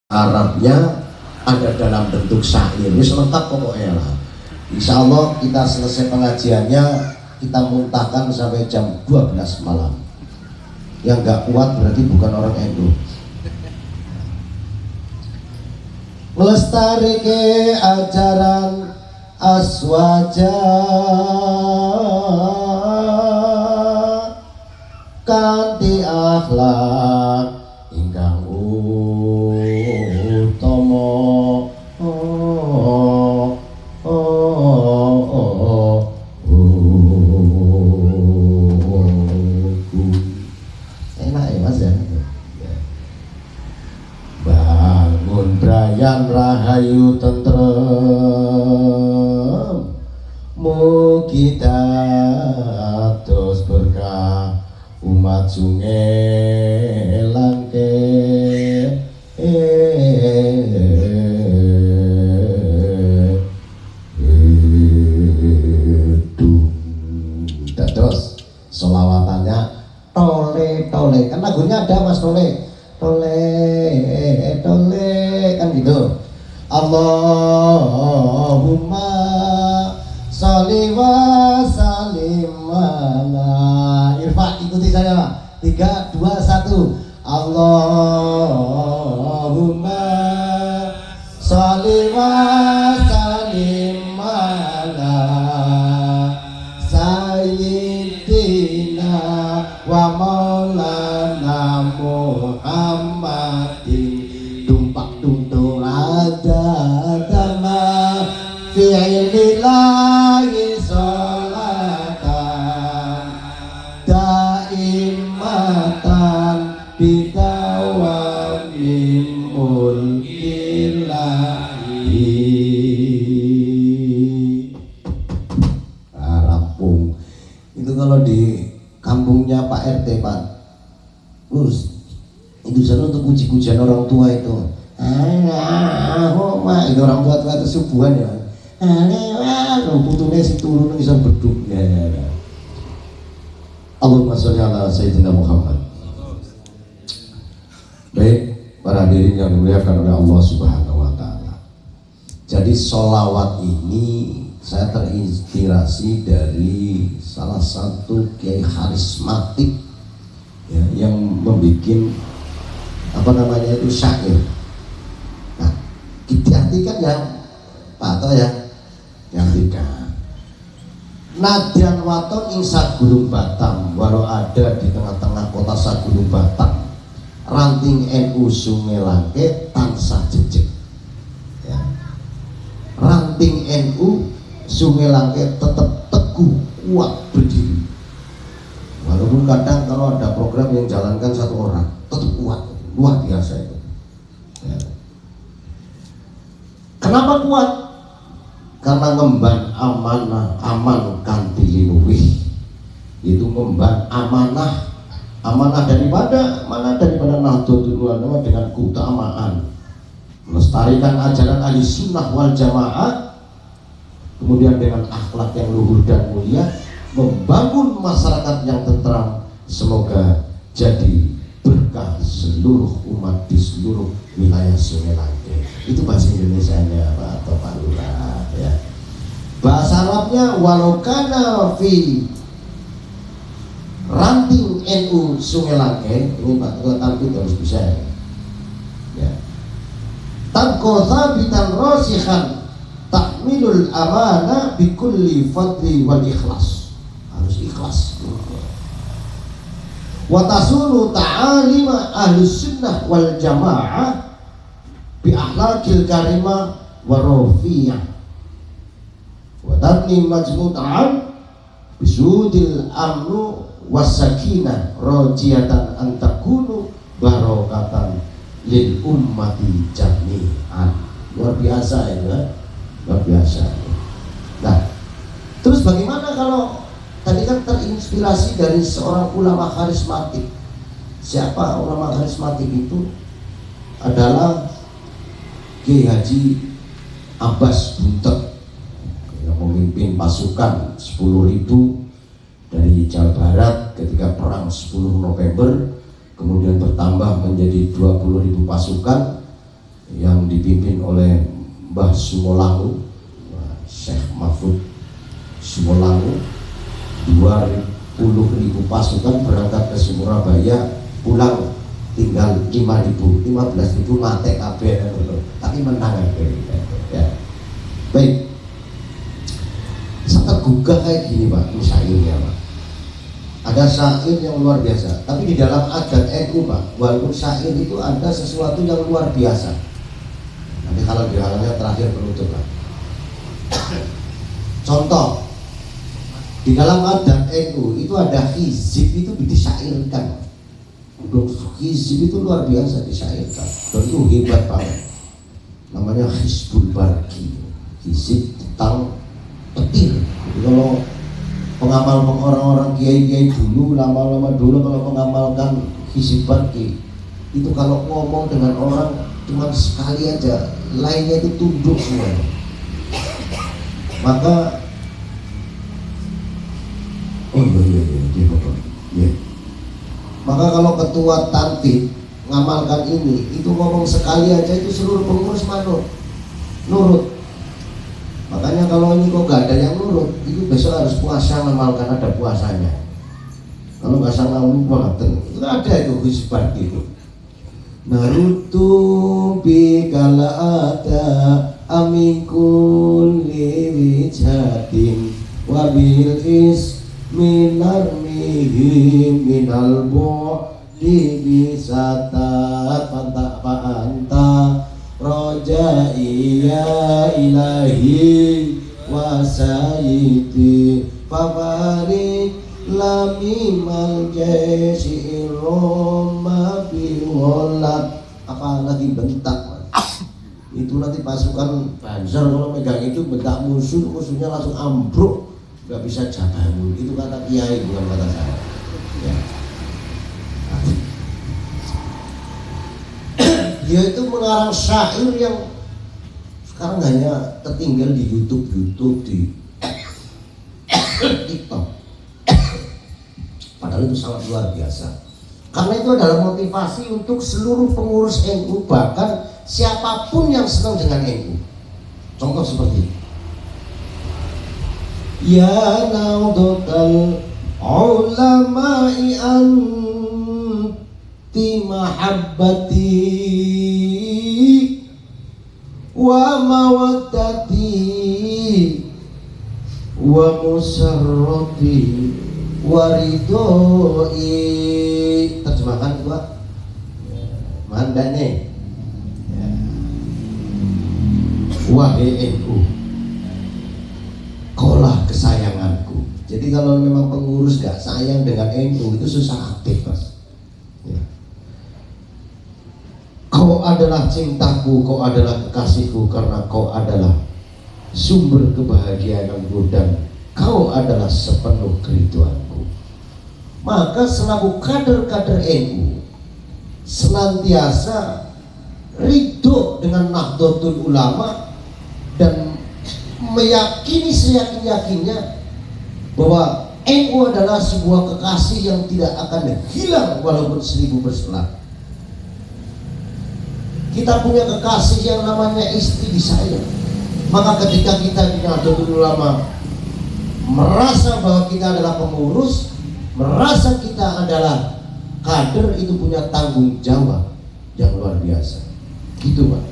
Arabnya ada dalam bentuk syair, ini lengkap pokoknya lah. Insya Allah kita selesai pengajiannya, kita muntahkan sampai jam 12 malam. Yang nggak kuat berarti bukan orang NU. Melestarike ajaran aswaja kanthi akhlak ingkang utama. Enak ya Mas ya. Bangun brayan rahayu tentrem, mugi dados berkah umat sungai langke. Dados selawatannya tole tole, kan lagunya ada Mas, tole tole tole kan gitu. Allahumma sholli wa sallim ala. Irfa, ikuti saya. 3, 2, 1. Allahumma sholli wa sallim ala sayyidina wa maulana Muhammadin. Tumpak tuntung ada dama fi'lillahi sholatan daimatan bidawamim mulkillahi. Rampung itu kalau di kampungnya Pak RT, Pak Gus, itu sana untuk puji-pujian orang tua itu. Itu orang tua itu subuhan ya. Putune si turun bisa beduk ya. Allahumma sholli ala sayyidina Muhammad. Baik, para hadirin yang dimuliakan oleh Allah Subhanahu wa taala. Jadi sholawat ini saya terinspirasi dari salah satu kiai karismatik ya, yang membuat apa namanya itu syair. Nah, diartikan ya Pak Ato ya, diartikan. Nadyan waton ing sagulung Batam, walau ada di tengah-tengah kota sagulung Batam, ranting NU Sungai Langke tansah jejeg. Ya. Ranting NU Sungai Langke tetap teguh kuat berdiri. Walaupun kadang kalau ada program yang jalankan satu orang, tetap kuat, luar biasa itu. Ya. Kenapa kuat? Karena ngemban amanah aman kanthi linuwih. Itu ngemban amanah daripada Nahdlatul Ulama dengan keutamaan melestarikan ajaran ahli sunnah wal jamaah, kemudian dengan akhlak yang luhur dan mulia, membangun masyarakat yang tentram, semoga jadi berkah seluruh umat di seluruh wilayah Sungai Langke. Itu bahasa Indonesianya Pak atau Pak Lurah ya. Bahasa Arabnya walau kana fi ranting NU Sungai Langke. Ini Pak Ketua Tampil harus bisa ya. Tabqa thabitan rasihan tahmilul amanah bikulli fadli wal ikhlas. Harus ikhlas. Wa tasunu ta'alima ahli sunnah wal jamaah bi akhlaqil karimah wa rafiyah wa tabni majmu'an bisudil amnu was sakinah rajiyatan an takunu barokatan lil ummati jami'an. Luar biasa itu ya. Luar biasa. Nah, terus bagaimana kalau tadi kan terinspirasi dari seorang ulama karismatik. Siapa ulama karismatik itu? Adalah Kiai Haji Abbas Buntet yang memimpin pasukan 10.000 dari Jawa Barat ketika perang 10 November, kemudian bertambah menjadi 20.000 pasukan yang dipimpin oleh Mbah Sumolangu, Syekh Mahfud Sumolangu. 20.000 pasukan berangkat ke Surabaya, pulang tinggal 5.000, 15.000 mati kabeh, tapi menang ya. Baik, sangat gugah kayak gini Pak, ini syairnya Pak. Ada syair yang luar biasa, tapi di dalam adat NU Pak, walaupun syair itu ada sesuatu yang luar biasa. Nanti kalau di halnya terakhir penutup Pak. Contoh, di dalam adat NU itu ada hizib, itu disyairkan. Hizib itu luar biasa disyairkan, dan itu hebat banget. Namanya Hizbul Barki, hizib tentang petir. Jadi kalau pengamal orang-orang kiai-kiai dulu, lama-lama dulu kalau mengamalkan hizib Barki, itu kalau ngomong dengan orang cuma sekali aja, lainnya itu tunduk semua. Maka maka kalau ketua tanfid ngamalkan ini, itu ngomong sekali aja itu seluruh pengurus nurut. Makanya kalau ini kok gak ada yang nurut, itu besok harus puasa, ngamalkan, ada puasanya. Kalau nggak salah lupa, itu ada itu hisbat itu. Narutu bikala ada amikul liwijatin wabil is minar mihim minal bo di bisata anta roja iya ilahi wasayiti favarik lamimal jesi roma biwolat. Apa lagi bentak itu, nanti pasukan Banjar kalau megang itu bentak musuhnya langsung ambruk, nggak bisa jabangun. Itu kata kiai, bukan kata saya ya. Dia itu mengarang syair yang sekarang hanya tertinggal di YouTube, di TikTok. Padahal itu sangat luar biasa. Karena itu adalah motivasi untuk seluruh pengurus NU, bahkan siapapun yang senang dengan NU. Contoh seperti ya naudatal ulama'i anti mahabbati wa mawaddati wa musarrati waridoi. Terjemahkan gua mandane ya. Wahai NU, kaulah kesayanganku. Jadi kalau memang pengurus gak sayang dengan NU, itu susah aktif Mas ya. Kau adalah cintaku, kau adalah kekasihku, karena kau adalah sumber kebahagiaanku dan kau adalah sepenuh keriduanku. Maka selaku kader-kader NU senantiasa ridho dengan Nahdlatul Ulama dan meyakini seyakin-yakinnya bahwa NU adalah sebuah kekasih yang tidak akan hilang walaupun 1000 berselang. Kita punya kekasih yang namanya istri saya. Maka ketika kita di Nahdlatul Ulama merasa bahwa kita adalah pengurus, merasa kita adalah kader, itu punya tanggung jawab yang luar biasa. Gitu Pak.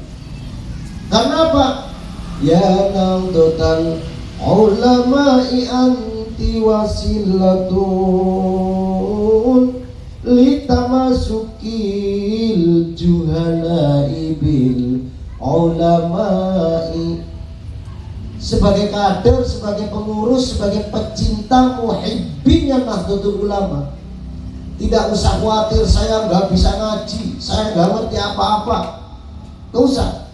Karena apa? Ya naudatal ulama'i anti wasilatun litamasukil juhala'i bil ulama'i. Sebagai kader, sebagai pengurus, sebagai pecinta muhibbinnya Nahdlatul Ulama, tidak usah khawatir saya nggak bisa ngaji, saya nggak ngerti apa-apa, nggak usah.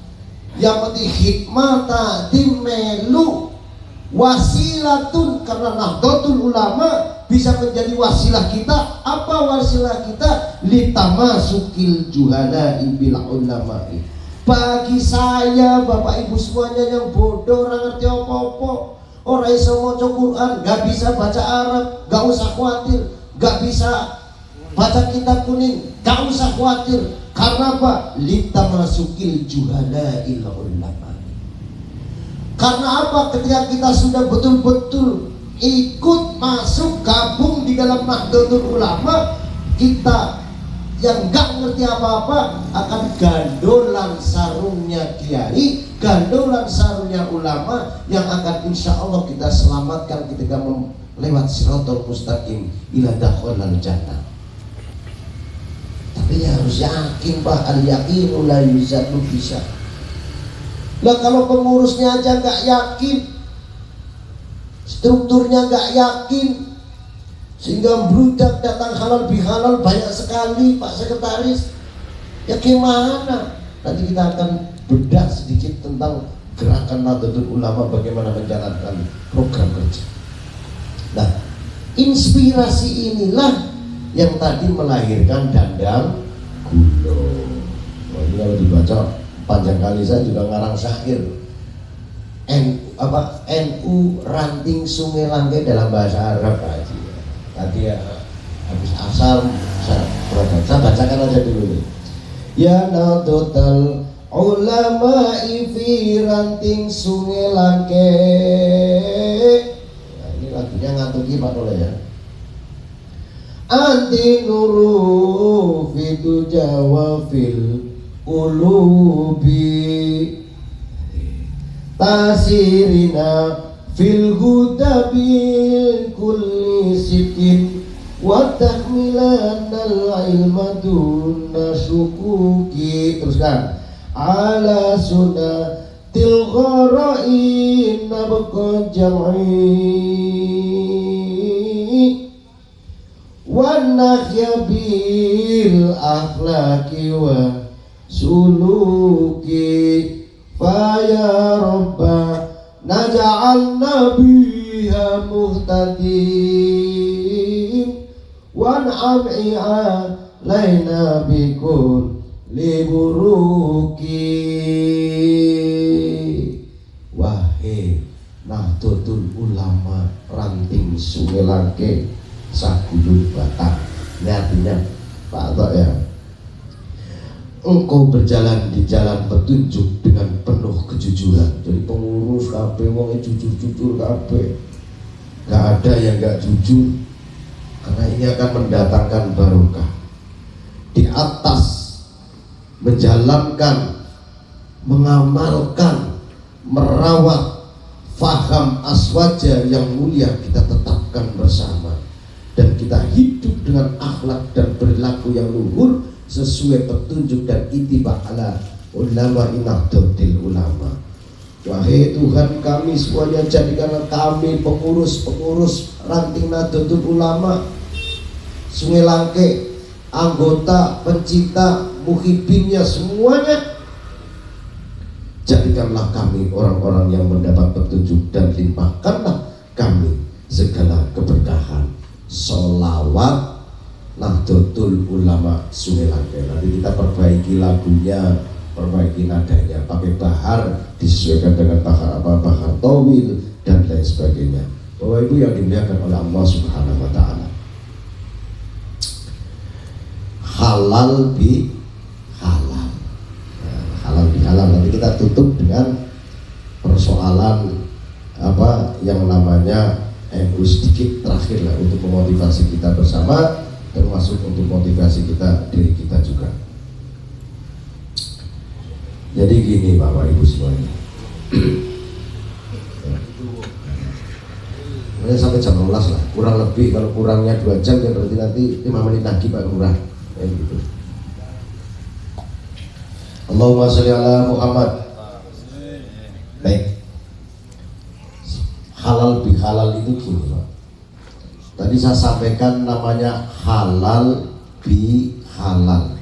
Yang penting hikmah tadi melu wasilatun, karena Nahdlatul Ulama bisa menjadi wasilah kita. Apa wasilah kita? Litamasukil juhala bil ulama'i. Bagi saya, Bapak Ibu semuanya yang bodoh, orang ngerti apa-apa, orang iso maca Quran, gak bisa baca Arab, gak usah khawatir. Gak bisa baca kitab kuning, gak usah khawatir. Karena apa? Litamasukil juhala ila ulama. Karena apa? Ketika kita sudah betul-betul ikut masuk gabung di dalam Nahdlatul Ulama, kita yang nggak ngerti apa-apa akan gandolan sarungnya kiai, gandolan sarungnya ulama yang akan insya Allah kita selamatkan ketika lewat siratal mustaqim ila dakhulal jannah. Tapi ya harus yakin, Pak, al yaqinu la yuzadu bisa. Lah kalau pengurusnya aja nggak yakin, strukturnya nggak yakin, sehingga berudak datang halal bihalal banyak sekali, Pak Sekretaris, ya gimana? Nanti kita akan bedah sedikit tentang gerakan Nahdlatul Ulama, bagaimana menjalankan program kerja. Nah, inspirasi inilah yang tadi melahirkan Dandang Gulo. Oh, ini kalau dibaca panjang kali, saya juga ngarang syair. NU Ranting Sungai Langke dalam bahasa Arab aja. Tadi ya habis asal saya bacakan aja dulu nih. Ya Nahdlatul Ulama fi Ranting Sungai Langke. Nah, ini lagunya ngatuki Pak Oleh ya. Anti nuru fitu jawa fil ulubi tasirina fil huda bil kulli sitin wa tahmilan al ilma duna syukuki. Teruskan ala sunnatil gharain nabqa jam'i wa nahya bil akhlaqi wa suluki fa ya rabba naj'alna biha muhtadin wa an'am'i alaina bikul liburuki. Wahai Nahdlatul Ulama Ranting Sungai Langke Sagulung Batang. Ini artinya Pak Tok ya, engkau berjalan di jalan petunjuk dengan penuh kejujuran. Jadi pengurus kabeh wong jujur-jujur kabeh, gak ada yang gak jujur, karena ini akan mendatangkan barokah. Di atas menjalankan, mengamalkan, merawat faham aswaja yang mulia, kita tetapkan bersama, dan kita hidup dengan akhlak dan perilaku yang luhur sesuai petunjuk dan ittiba ala ulama Nahdlatul Ulama. Wahai Tuhan kami semuanya, jadikanlah kami pengurus-pengurus Ranting Nahdlatul Ulama Sungai Langke, anggota, pencinta, muhibinnya semuanya, jadikanlah kami orang-orang yang mendapat petunjuk dan limpahkanlah kami segala keberkahan. Sholawat Nahdlatul Ulama Sungai Langke. Nanti kita perbaiki lagunya, perbaiki nadanya, pakai bahar disesuaikan dengan bahar tawil dan lain sebagainya. Bapak Ibu yang dimuliakan oleh Allah Subhanahu wa Ta'ala, halal bi halal. Nah, halal bi halal. Nanti kita tutup dengan persoalan apa yang namanya sedikit terakhir lah, untuk memotivasi kita bersama, termasuk untuk motivasi kita, diri kita juga. Jadi gini Bapak Ibu semuanya, ya, sampai jam 12 lah, kurang lebih. Kalau kurangnya 2 jam ya berarti nanti 5 menit lagi Pak Lurah, gitu. Allahumma sholli ala Muhammad. Baik, halal bi halal itu gini Pak. Tadi saya sampaikan namanya halal bi halal.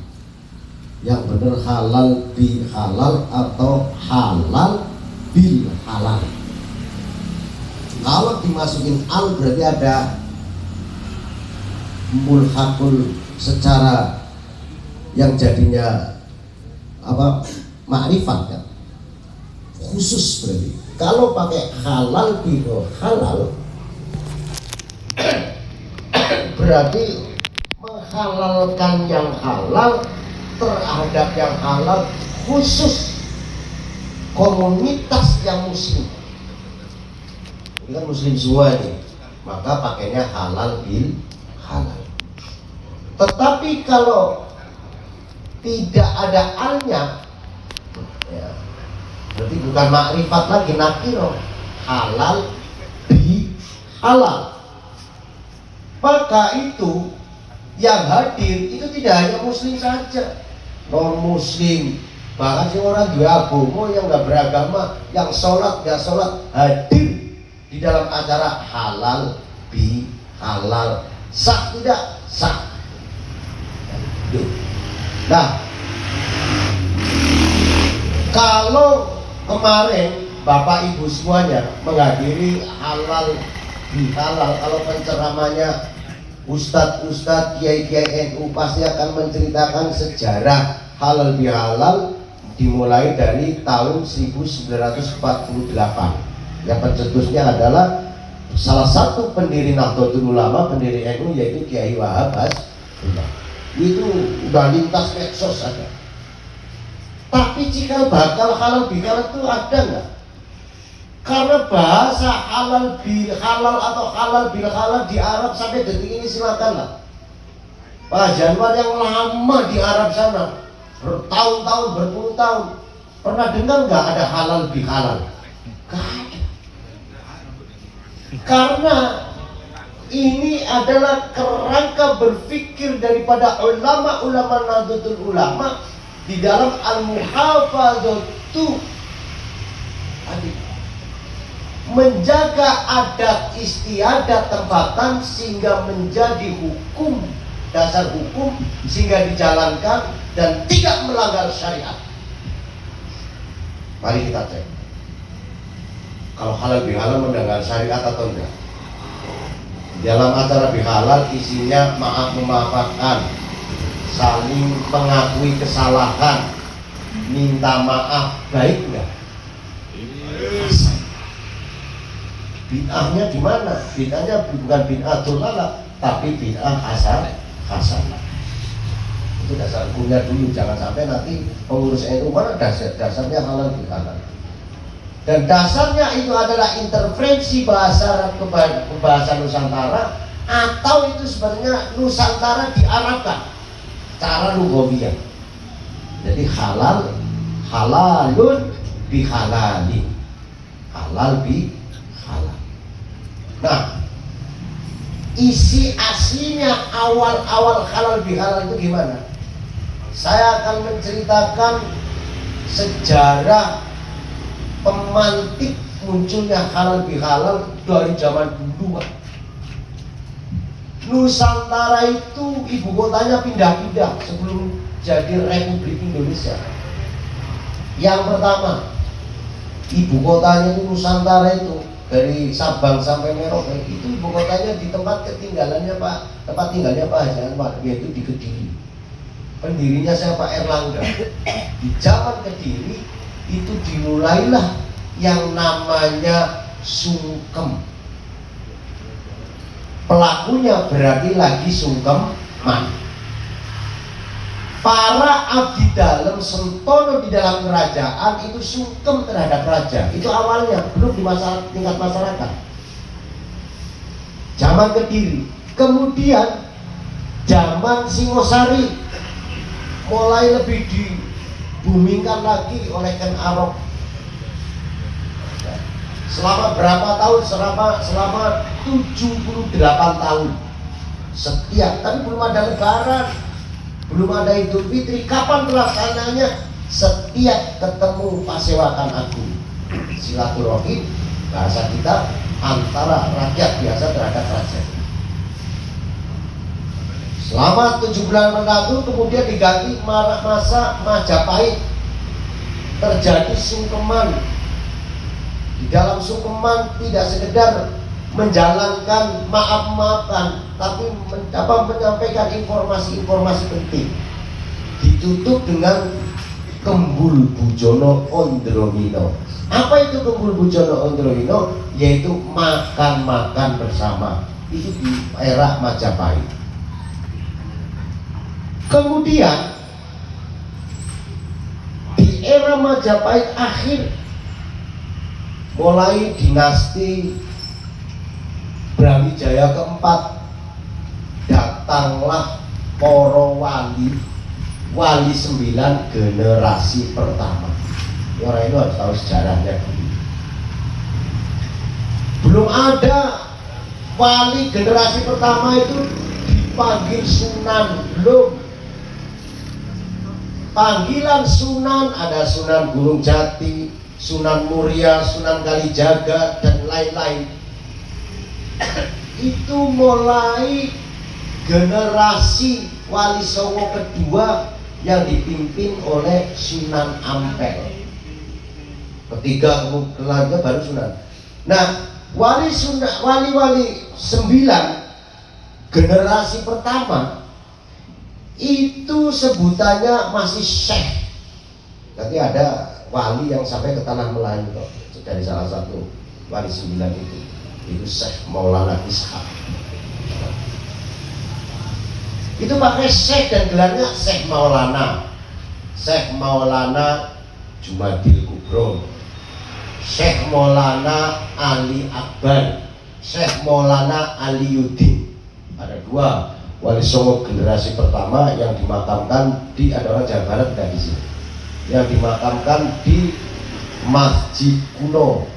Yang benar halal bi halal atau halal bil halal. Kalau dimasukin al berarti ada mulhaqul secara yang jadinya apa, makrifat kan, khusus berarti. Kalau pakai halal bi halal berarti menghalalkan yang halal terhadap yang halal, khusus komunitas yang muslim. Ini kan muslim semua nih, maka pakainya halal bil halal. Tetapi kalau tidak ada alnya, ya, berarti bukan makrifat lagi, nakiro, halal bi halal. Maka itu yang hadir itu tidak hanya muslim saja, non muslim, bahkan si orang dua agama yang nggak beragama, yang sholat nggak sholat, hadir di dalam acara halal bi halal. Sah tidak? Sah. Nah, kalau kemarin Bapak Ibu semuanya menghadiri halal bihalal, kalau penceramanya Ustadz-Ustadz, Kiai-Kiai NU pasti akan menceritakan sejarah halal bihalal dimulai dari tahun 1948. Yang pencetusnya adalah salah satu pendiri Nahdlatul Ulama, pendiri NU, yaitu Kiai Wahab Hasbullah. Itu udah lintas medsos ada. Tapi jika bakal halal bihalal itu ada nggak? Karena bahasa halal bil halal atau halal bil halal di Arab sampai detik ini silakanlah. Pak Januar yang lama di Arab sana, bertahun-tahun, berpuluh tahun, pernah dengar nggak ada halal bil halal? Gak ada. Karena ini adalah kerangka berpikir daripada ulama-ulama Nahdlatul Ulama di dalam Al-Muhafadzatu, menjaga adat istiadat tempatan sehingga menjadi hukum, dasar hukum, sehingga dijalankan dan tidak melanggar syariat. Mari kita cek kalau halal bihalal melanggar syariat atau enggak. Dalam acara bihalal isinya maaf memaafkan, saling mengakui kesalahan, minta maaf, baik enggak? Bid'ahnya di mana? Bid'ahnya bukan bid'atul lala, tapi bid'ah hasanah. Itu dasar hukumnya dulu, jangan sampai nanti pengurus NU mana dasarnya halal bihalal. Dan dasarnya itu adalah interferensi bahasa Nusantara, atau itu sebenarnya Nusantara diarabkan cara lugawiyah. Jadi halal, halalun bihalalin, halal bi halal. Nah, isi aslinya awal-awal halal bihalal itu gimana? Saya akan menceritakan sejarah pemantik munculnya halal bihalal dari zaman dulu. Nusantara itu ibu kotanya pindah-pindah sebelum jadi Republik Indonesia. Yang pertama, ibu kotanya itu Nusantara itu dari Sabang sampai Merauke, itu ibu kotanya di tempat tinggalnya Pak Haji Anwar, yaitu di Kediri. Pendirinya siapa? Erlangga. Di zaman Kediri itu dimulailah yang namanya sungkem. Pelakunya berarti lagi sungkeman. Para abdi dalam sentono di dalam kerajaan itu sungkem terhadap raja. Itu awalnya, belum di tingkat masyarakat. Zaman Kediri. Kemudian zaman Singosari mulai lebih dibumingkan lagi oleh Ken Arok. Selama berapa tahun? Selama 78 tahun. Setiap, tapi belum ada lebaran, belum ada Idul Fitri. Kapan pelaksananya? Setiap ketemu Pasewakan Agung, silaturahim, bahasa kita, antara rakyat biasa terhadap raja. Selama 7 bulan menantu, kemudian diganti masa Majapahit. Terjadi sungkeman. Di dalam sungkeman tidak sekedar menjalankan maaf-maafan, tapi menyampaikan informasi-informasi penting. Ditutup dengan Kembul Bujono Ondromino. Apa itu Kembul Bujono Ondromino? Yaitu makan-makan bersama. Itu di era Majapahit. Kemudian di era Majapahit akhir, mulai dinasti Brawijaya keempat, datanglah para wali 9 generasi pertama. Orang itu harus tahu sejarahnya. Belum ada wali generasi pertama itu dipanggil Sunan, belum. Panggilan Sunan ada Sunan Gunung Jati, Sunan Muria, Sunan Kalijaga, dan lain-lain. Itu mulai generasi Wali Songo kedua yang dipimpin oleh Sunan Ampel. Ketiga kemudian baru Sunan. Nah, wali-wali 9 generasi pertama itu sebutannya masih Syekh. Nanti ada wali yang sampai ke Tanah Melayu kok, dari salah satu wali 9 itu Syekh Maulana Ishaq. Itu pakai Syekh dan gelarnya Syekh Maulana. Syekh Maulana Jumadil Kubro, Syekh Maulana Ali Akbar, Syekh Maulana Aliyuddin. Ada 2 Wali Songo generasi pertama yang dimakamkan di, ada orang Jawa Barat dan di sini, yang dimakamkan di Masjid Kuno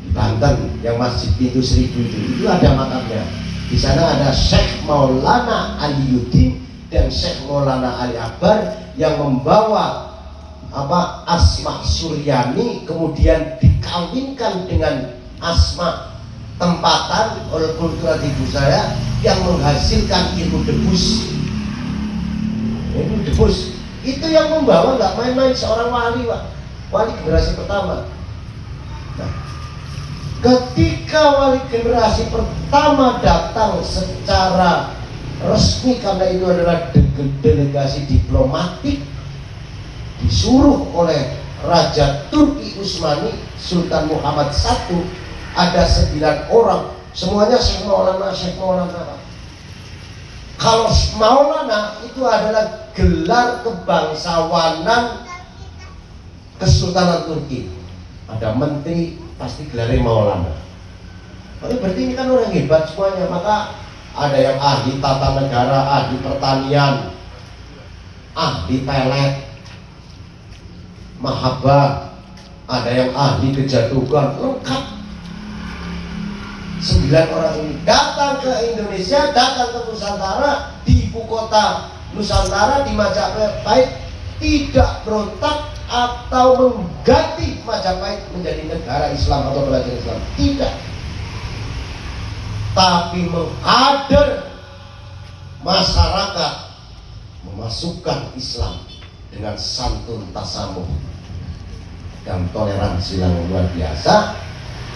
di Banten, yang Masjid Pintu Seribu itu ada makamnya. Di sana ada Syekh Maulana Aliyuddin dan Syekh Maulana Ali Akbar yang membawa Asma Suryani, kemudian dikawinkan dengan Asma tempatan oleh kultural ibu saya yang menghasilkan ilmu debus. Ilmu debus itu yang membawa, nggak main-main, seorang wali, Pak. Wali generasi pertama. Nah, ketika wali generasi pertama datang secara resmi, karena itu adalah delegasi diplomatik disuruh oleh Raja Turki Utsmani Sultan Muhammad I, ada 9 orang, semuanya Syekh Maulana, Syekh Maulana. Kalau Maulana itu adalah gelar kebangsawanan Kesultanan Turki. Ada menteri pasti gelarnya Maulana. Tapi berarti ini kan orang hebat semuanya. Maka ada yang ahli tata negara, ahli pertanian, ahli pelet, mahabbah, ada yang ahli kejadukan, lengkap. 9 orang ini datang ke Indonesia, datang ke Nusantara, di ibu kota Nusantara, di Majapahit, tidak berontak atau mengganti Majapahit menjadi negara Islam atau kerajaan Islam, tidak, tapi mengkader masyarakat, memasukkan Islam dengan santun tasamuh dan toleransi yang luar biasa.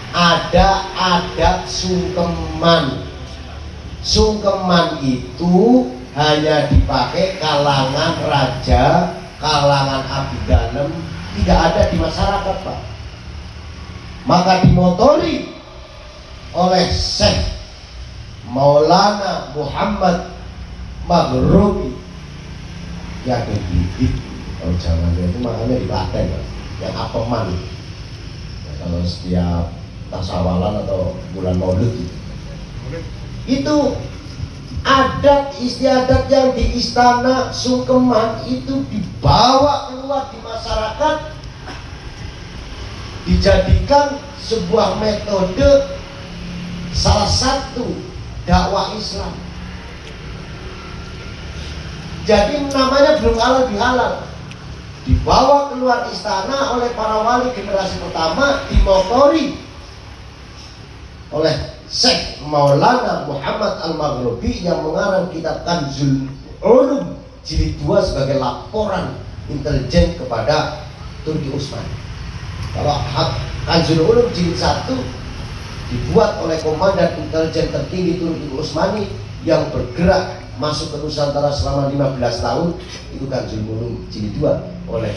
Ada adat sungkeman. Sungkeman itu hanya dipakai kalangan raja, kalangan abdi dalam, tidak ada di masyarakat, Pak. Maka dimotori oleh Syekh Maulana Muhammad Maghribi yang digigit. Kalau zamannya itu makanya di Klaten, yang apeman. Ya, kalau setiap tasawalan atau bulan Maulid itu adat istiadat yang di istana sungkeman itu dibawa keluar di masyarakat, dijadikan sebuah metode, salah satu dakwah Islam. Jadi namanya belum halal bihalal, dibawa keluar istana oleh para wali generasi pertama, dimotori oleh Syekh Maulana Muhammad Al-Maghribi yang mengarang kitab Kanzul Ulum jilid 2 sebagai laporan intelijen kepada Turki Utsmani. Kalau Kanzul Ulum jilid 1 dibuat oleh komandan intelijen tertinggi Turki Utsmani yang bergerak masuk ke Nusantara selama 15 tahun, itu Kanzul Ulum jilid 2 oleh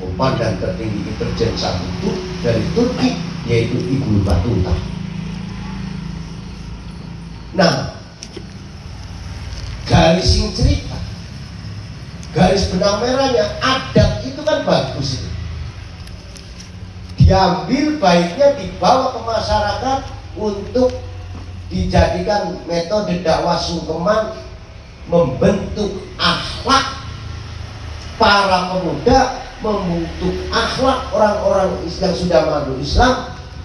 komandan tertinggi intelijen saat itu dari Turki, yaitu Ibnu Battuta. Nah, garis sing cerita, garis benang merahnya, adat itu kan bagus itu. Diambil baiknya dibawa ke masyarakat untuk dijadikan metode dakwah sungkeman, membentuk akhlak para pemuda, membentuk akhlak orang-orang yang sudah masuk Islam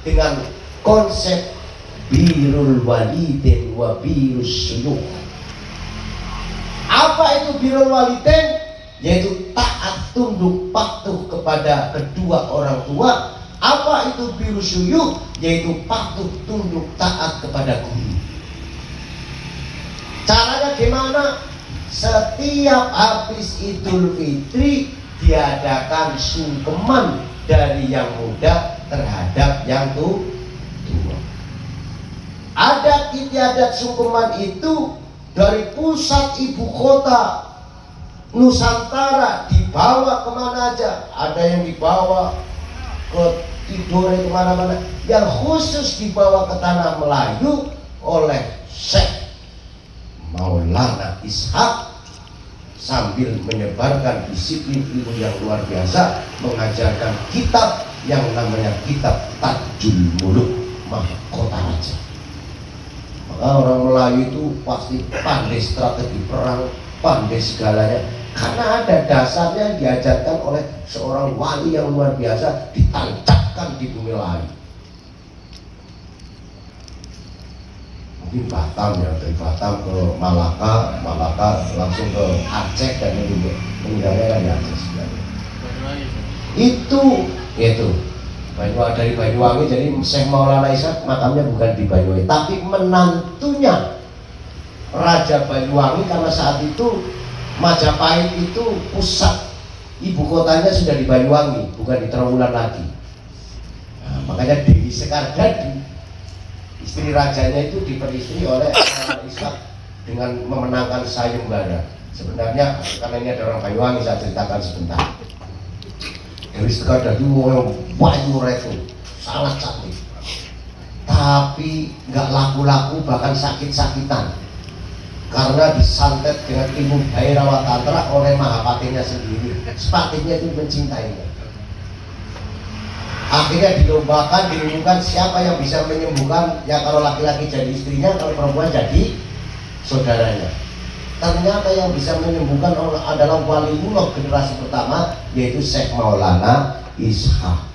dengan konsep birrul walidain wa birrus suyukh. Apa itu birrul walidain? Yaitu taat tunduk patuh kepada kedua orang tua. Apa itu birrus suyukh? Yaitu patuh tunduk taat kepada guru. Caranya gimana? Setiap habis Idul Fitri diadakan sungkeman dari yang muda terhadap yang tua. Adat istiadat sungkeman itu dari pusat ibu kota Nusantara dibawa kemana aja. Ada yang dibawa ke Tidore kemana-mana, yang khusus dibawa ke tanah Melayu oleh Syekh Maulana Ishaq sambil menyebarkan disiplin ilmu yang luar biasa, mengajarkan kitab yang namanya kitab Tajul Muluk, Mahkota Raja. Maka orang Melayu itu pasti pandai strategi perang, pandai segalanya, karena ada dasarnya yang diajarkan oleh seorang wali yang luar biasa, ditancapkan di bumi lain. Mungkin Batam ya, dari Batam ke Malaka, Malaka langsung ke Aceh dan meninggalnya kan di Aceh sebenarnya. Itu dari Banyuwangi. Jadi Syekh Maulana Ishaq makamnya bukan di Banyuwangi, tapi menantunya Raja Banyuwangi, karena saat itu Majapahit itu pusat ibu kotanya sudah di Banyuwangi, bukan di Trawulan lagi. Nah, makanya Dewi Sekardadi, istri rajanya itu diperistri oleh Ishaq dengan memenangkan sayembara. Sebenarnya karena ini ada orang Banyuwangi, saya ceritakan sebentar. Dewi Sekardadi mau Bayu itu sangat cantik, tapi nggak laku-laku, bahkan sakit-sakitan karena disantet dengan ilmu Bhairawa Tantra oleh Mahapatinya sendiri. Sepatinya itu mencintainya. Akhirnya dilombakan, diumumkan siapa yang bisa menyembuhkan. Ya kalau laki-laki jadi istrinya, kalau perempuan jadi saudaranya. Ternyata yang bisa menyembuhkan adalah waliullah generasi pertama, yaitu Syekh Maulana Ishaq.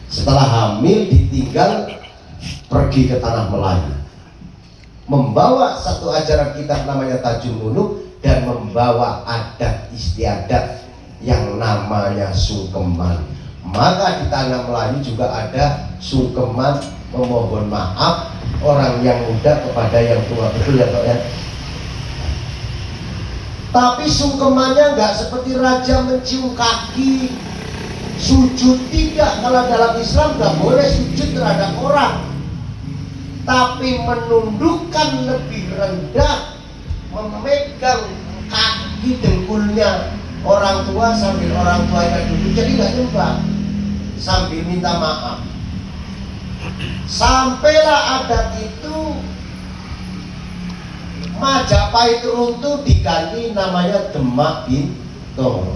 Setelah hamil ditinggal pergi ke tanah Melayu, membawa satu ajaran kitab namanya Tajul Muluk dan membawa adat istiadat yang namanya sungkeman. Maka di tanah Melayu juga ada sungkeman memohon maaf orang yang muda kepada yang tua, betul ya Pak ya? Tapi sungkemannya nggak seperti raja mencium kaki, sujud, tidak. Kalau dalam Islam nggak boleh sujud terhadap orang, tapi menundukkan lebih rendah, memegang kaki dengkulnya orang tua sambil orang tuanya duduk, jadi nggak nyembah, sambil minta maaf. Sampailah adat itu Majapahit runtuh, diganti namanya Demak Bintoro.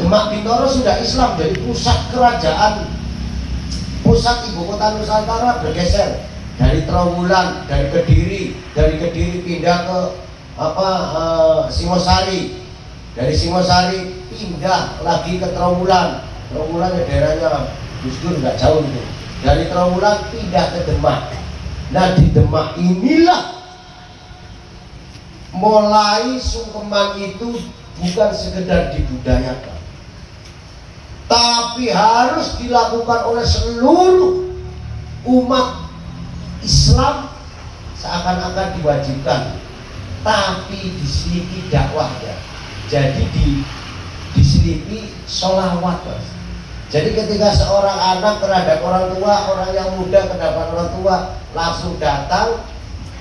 Demak Bintoro sudah Islam, jadi pusat kerajaan, pusat ibu kota Nusantara bergeser dari Trawulan, dari Kediri pindah ke Singosari, dari Singosari pindah lagi ke Trawulan. Trawulan ya daerahnya Gus Dur, nggak jauh itu. Dari Trawulan pindah ke Demak. Nah di Demak inilah mulai sungkeman itu bukan sekedar dibudayakan, tapi harus dilakukan oleh seluruh umat Islam, seakan-akan diwajibkan, tapi diselipi dakwahnya. Jadi diselipi sholawat, Mas. Jadi ketika seorang anak terhadap orang tua, orang yang muda terhadap orang tua, langsung datang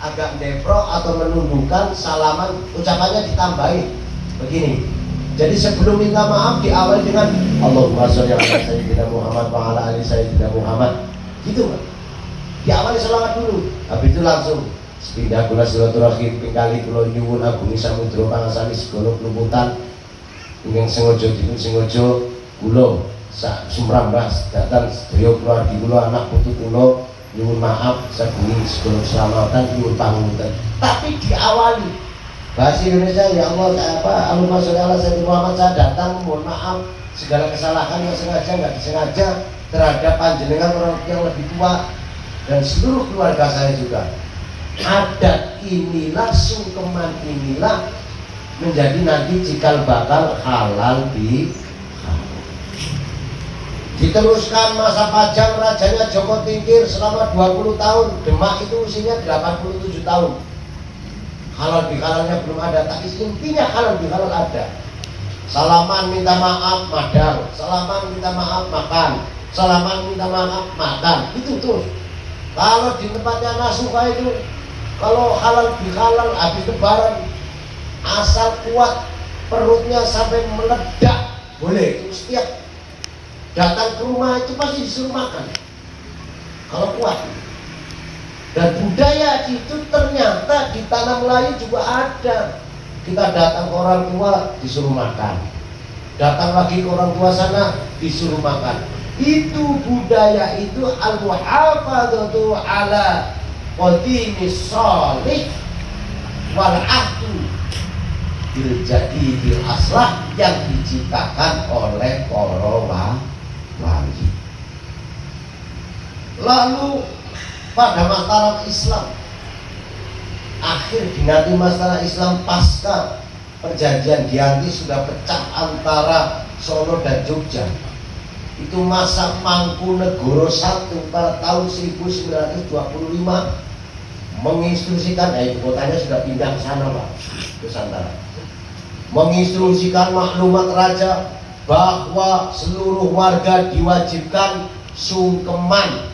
agak depro atau menundukkan, salaman, ucapannya ditambahin begini. Jadi sebelum minta maaf diawali dengan Allahumma sholli ala sayyidina Muhammad wa ala ali sayyidina Muhammad, gitu Pak. Diawali selawat dulu, habis itu langsung sepindah kula silaturahim pingkali kula nyuwun agung samudra pangasani segala lumputan Ingkang sengaja dipun sengaja kula sak sumrambas datang sedaya keluarga kula anak putu kula nyuwun maaf saking segala keselamatan nyuwun pangapunten. Tapi diawali bahasa Indonesia, ya Allah Allahumma sholli ala sayyidina Muhammad, saya datang mohon maaf segala kesalahan yang sengaja nggak disengaja terhadap panjenengan orang yang lebih tua dan seluruh keluarga saya juga. Adat inilah, sungkeman inilah menjadi nanti cikal bakal halal diteruskan masa pajang rajanya Joko Tingkir selama 20 tahun. Demak itu usianya 87 tahun. Halal bihalalnya belum ada, tapi intinya halal bihalal ada. Salaman minta maaf madang, salaman minta maaf makan, salaman minta maaf makan, itu terus. Kalau di tempatnya Nasuka itu, kalau halal bihalal habis lebaran asal kuat perutnya sampai meledak boleh, itu setiap datang ke rumah itu pasti disuruh makan kalau kuat. Dan budaya itu ternyata di tanah Melayu juga ada. Kita datang ke orang tua disuruh makan, datang lagi ke orang tua sana disuruh makan. Itu budaya itu al-muhafadzatu ala qadimis sholih wal ahdu bil jadidil aslah yang diciptakan oleh para wali. Lalu pada masalah Islam, akhir dinasti masalah Islam pasca perjanjian Giyanti sudah pecah antara Solo dan Jogja. Itu masa Mangkunegoro I pada tahun 1925 menginstruksikan, ibu kotanya sudah pindah ke sana Pak, Nusantara, menginstruksikan maklumat raja bahwa seluruh warga diwajibkan sungkeman,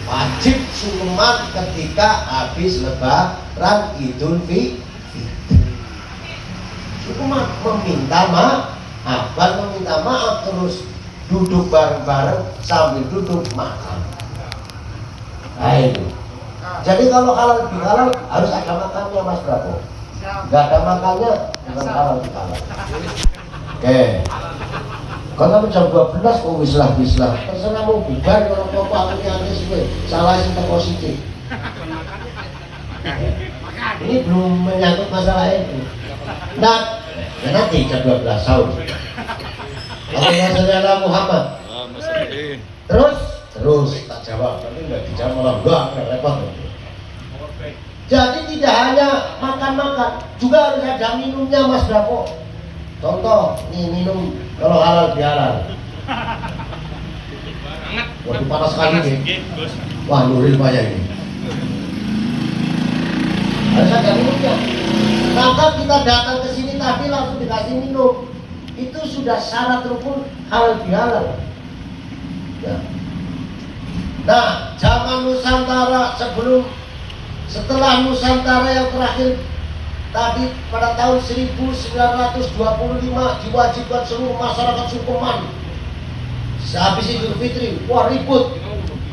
wajib sungkeman ketika habis lebaran Idul Fitri. Sungkeman meminta maaf, meminta maaf, terus duduk bareng-bareng sambil duduk makan. Nah itu. Jadi kalau halal bihalal harus ada makannya Mas Prabowo. Gak ada makannya bukan halal bihalal. Oke. Kalau jam 12 kok wislah terserah mau bubar kalau apa aku nyari sih salah sih positif. Ini belum menyangkut masalah itu. Nah, ya nanti jam 12 tahun. Allahumma sholli ala Muhammad. Terus tak jawab, tapi nggak dijawab malah enggak repot. Jadi tidak hanya makan-makan, juga harus ada minumnya Mas Bravo. Contoh, nih minum kalau halal bihalal. Waduh panas sekali nih. Wah Nuril payah ini. Harus ada minumnya. Maka kita datang ke sini tadi langsung dikasih minum. Itu sudah syarat rukun halal bihalal. Ya. Nah, zaman Nusantara setelah Nusantara yang terakhir tadi pada tahun 1925 diwajibkan seluruh masyarakat sungkeman. Sehabis Idul Fitri, wah ribut,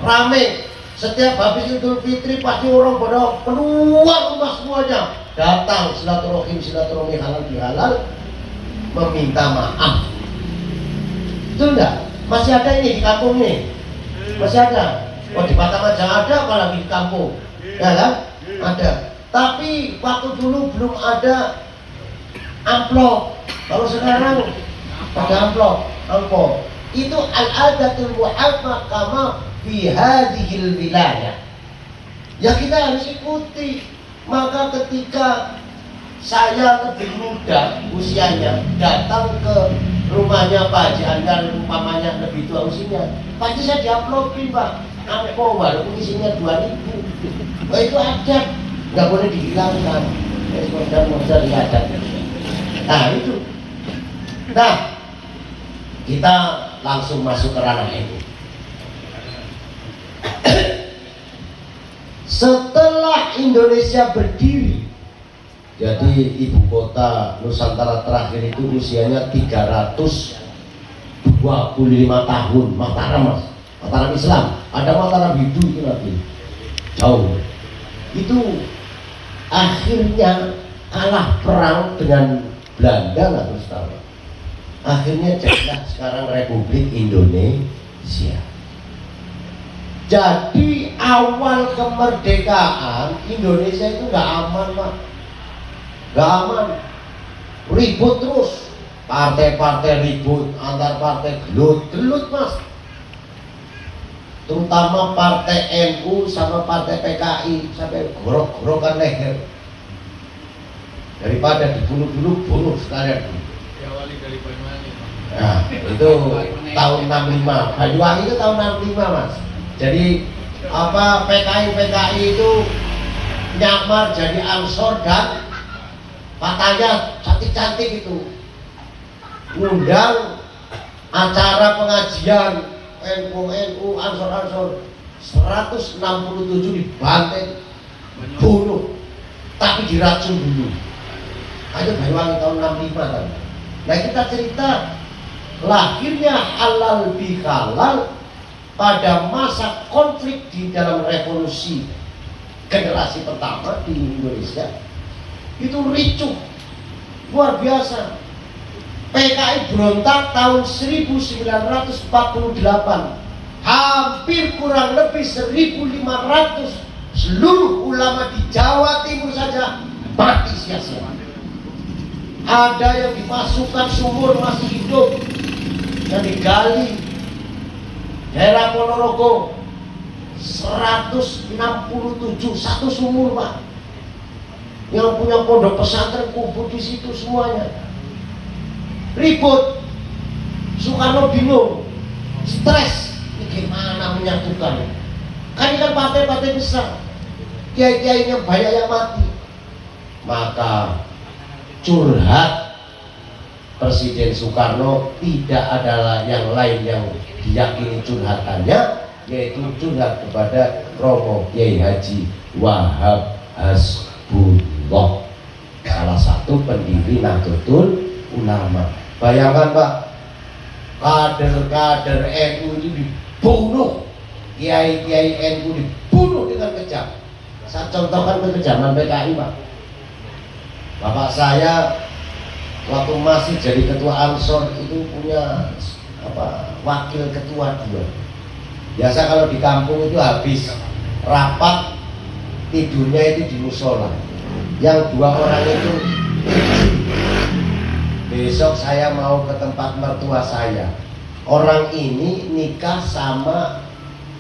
rame. Setiap habis Idul Fitri pasti orang pada keluar rumah semuanya, datang silaturahmi halal bihalal, meminta maaf. Itu enggak? Masih ada ini di kampung nih, masih ada. Oh di Batam aja ada, apalagi di kampung, ya kan? Ada. Tapi waktu dulu belum ada amplop. Kalau sekarang ada amplop. Itu al-adatul muhammad kama fi hadhil wilayah. Ya kita harus ikuti. Maka ketika saya lebih muda usianya datang ke rumahnya Pak Haji Andar, umpamanya lebih tua usianya, pasti saya diamplopin Pak. Amplop walaupun isinya 2.000. Itu adat. Nggak boleh dihilangkan. Modal lihat. Nah itu. Nah kita langsung masuk ke ranah ini. Setelah Indonesia berdiri, jadi ibu kota Nusantara terakhir itu usianya 325 tahun. Mataram Islam. Ada Mataram Hindu itu lagi jauh. Itu akhirnya kalah perang dengan Belanda, nggak terus tahu. Akhirnya jadilah sekarang Republik Indonesia. Jadi awal kemerdekaan Indonesia itu nggak aman, Pak. Nggak aman, ribut terus, partai-partai ribut, antar partai gelut, Mas. Terutama partai NU sama partai PKI sampai gorok-gorokan leher. Daripada dibunuh sekalian. Diawali dari Banyuwangi. Nah, itu tahun 65. Banyuwangi itu tahun 65, Mas. Jadi PKI itu nyamar jadi Ansor dan Fatayat, cantik-cantik itu. Undang acara pengajian NU Ansor 167 dibantai, bunuh, tapi diracun dulu. Ayo Banyuwangi tahun 65 kan. Nah kita cerita lahirnya halal bihalal pada masa konflik di dalam revolusi generasi pertama di Indonesia. Itu ricuh luar biasa. PKI berontak tahun 1948, hampir kurang lebih 1.500 seluruh ulama di Jawa Timur saja mati sia-sia. Ada yang dimasukkan sumur masih hidup, yang digali daerah Ponorogo 167 satu sumur, Pak. Yang punya pondok pesantren kubur di situ semuanya. Ribut, Soekarno bingung, stres, ini gimana menyatukan? Kan ini kan partai-partai besar, kiai-kiainya banyak yang mati. Maka curhat Presiden Soekarno tidak adalah yang lain yang diyakini curhatannya, yaitu curhat kepada Romo Kiai Haji Wahab Hasbullah, salah satu pendiri Nahdlatul Ulama. Bayangkan, Pak, kader-kader NU itu dibunuh, kiai-kiai NU dibunuh dengan kejam. Saya contohkan kekejaman PKI, Pak. Bapak saya waktu masih jadi ketua Ansor itu punya wakil ketua 2. Biasa kalau di kampung itu habis rapat tidurnya itu di musola. Yang 2 orang itu, besok saya mau ke tempat mertua saya. Orang ini nikah sama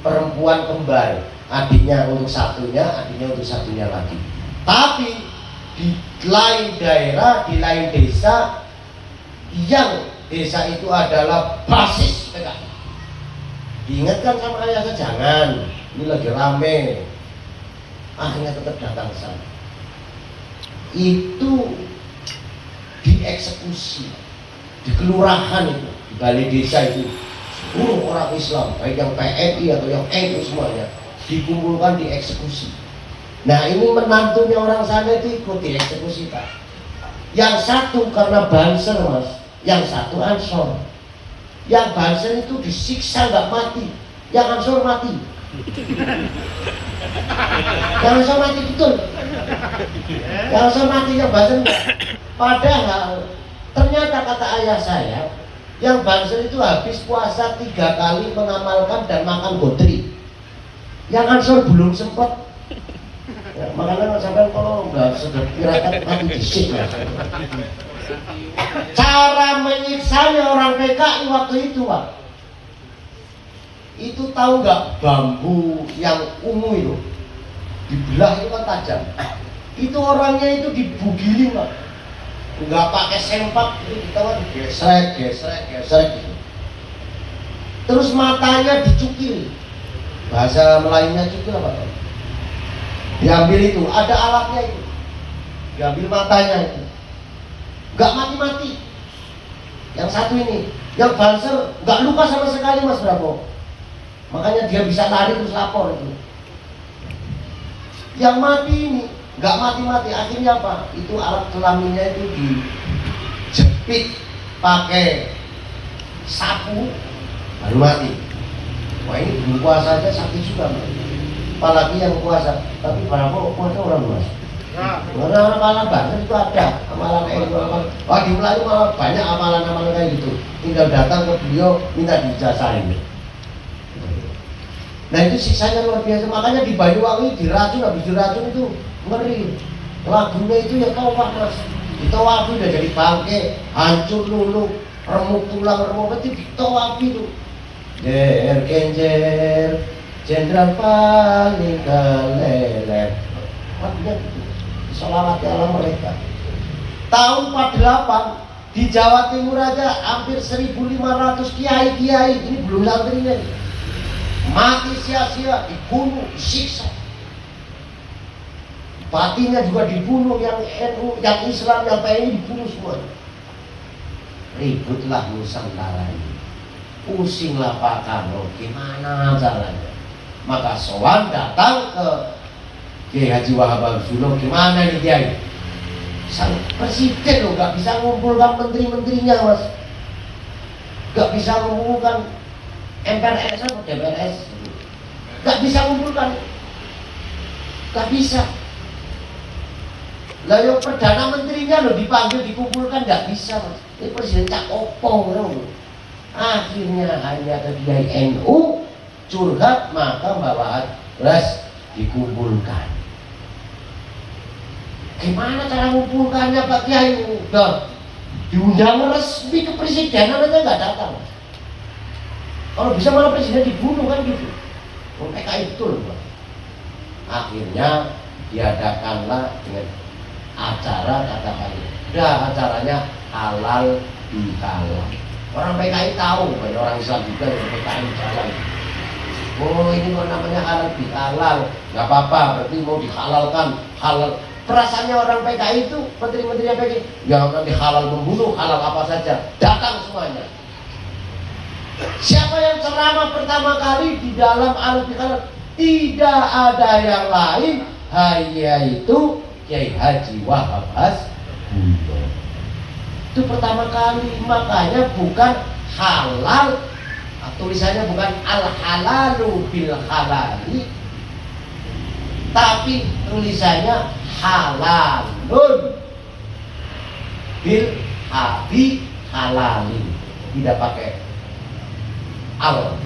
perempuan kembar, adiknya untuk satunya, adiknya untuk satunya lagi. Tapi di lain daerah, di lain desa, yang desa itu adalah basis PKI. Diingatkan sama ayahnya, jangan, ini lagi rame. Akhirnya tetap datang ke sana. Itu dieksekusi di kelurahan itu, di balai desa itu, seluruh orang Islam, baik yang PNI atau yang NU semuanya dikumpulkan, dieksekusi. Nah ini menantunya orang sana itu ikut dieksekusi, Pak. Yang satu karena Banser, Mas, yang satu Ansor. Yang Banser itu disiksa nggak mati, yang Ansor mati. Yang Ansor mati betul. Yang Ansor mati, yang Banser enggak. Padahal ternyata kata ayah saya, yang Banser itu habis puasa 3 kali mengamalkan dan makan gotri. Yang Ansor belum sempat. Ya, makanya sampai kalau nggak sudah kirakan mati disik ya. Cara menyiksanya orang PKI waktu itu, Pak, itu tahu nggak, bambu yang ungu itu dibelah itu kan tajam. Itu orangnya itu dibugilin, Pak, nggak pakai sempak, itu kita digesrek gitu. Terus matanya dicukil, bahasa Melayunya cukil apa, Pak? Diambil itu, ada alatnya itu, diambil matanya itu, nggak mati-mati. Yang satu ini, yang Banser nggak luka sama sekali, Mas Bravo. Makanya dia bisa lari terus lapor itu. Yang mati ini nggak mati-mati, akhirnya apa? Itu alat kelaminnya itu dijepit pakai sapu, baru mati. Wah ini belum puasa aja sakit juga, Mas. Apalagi yang puasa, tapi berapa puasa orang, Mas? Orang amalan banget itu ada amalan ilmu. Wah di Melayu malah banyak amalan-amalan kayak gitu. Tinggal datang ke beliau minta dijasahin. Nah itu siksanya luar biasa. Makanya di Banyuwangi diracun, habis diracun itu ngeri. Lagunya itu ya kau panas. Ditawafi udah jadi bangke, hancur lulu, remuk tulang, remuk mati ditawafi itu. Jer kenjer, jenderal paling kelelet. Makanya selawat ala mereka. Tahun 48 di Jawa Timur aja hampir 1.500 kiai-kiai, ini belum santrinya, mati sia-sia, dibunuh, disiksa. Batinya juga dibunuh, yang NU, yang Islam, yang PNI dibunuh semua. Ributlah Nusantara ini, pusinglah Pak Karno, gimana caranya? Maka sowan datang ke Kiai Haji Wahab Al-Sulo, gimana nih Kiai? Sang presiden loh, gak bisa ngumpulkan menteri-menterinya mas, gak bisa ngumpulkan MPRS atau DPRS, gak bisa ngumpulkan, gak bisa. Lah yang perdana menterinya loh dipanggil dikumpulkan, gak bisa mas. Ini presiden cak opong loh. Akhirnya hanya ke Kiai NU curhat, maka bawa beras dikumpulkan. Gimana cara mengumpulkannya Pak Kiai? Udah diundang resmi ke presidenan aja nggak datang. Kalau bisa malah presiden dibunuh kan gitu. PKI itu loh Pak. Akhirnya diadakanlah dengan acara, katakan udah acaranya halal bihalal. Orang PKI tahu, banyak orang Islam juga yang PKI jalan. Oh ini kok namanya halal bihalal, nggak apa-apa, berarti mau dihalalkan halal. Perasaannya orang PKI itu, menteri-menteri PKI, ya nanti halal membunuh, halal apa saja, datang semuanya. Siapa yang ceramah pertama kali di dalam halal? Tidak ada yang lain, hanya itu Kiai Haji Wahab Al-Sulo. Itu pertama kali, makanya bukan halal, tulisannya bukan al-halalu bil halali, tapi tulisannya halalun bil abi halali, tidak pakai al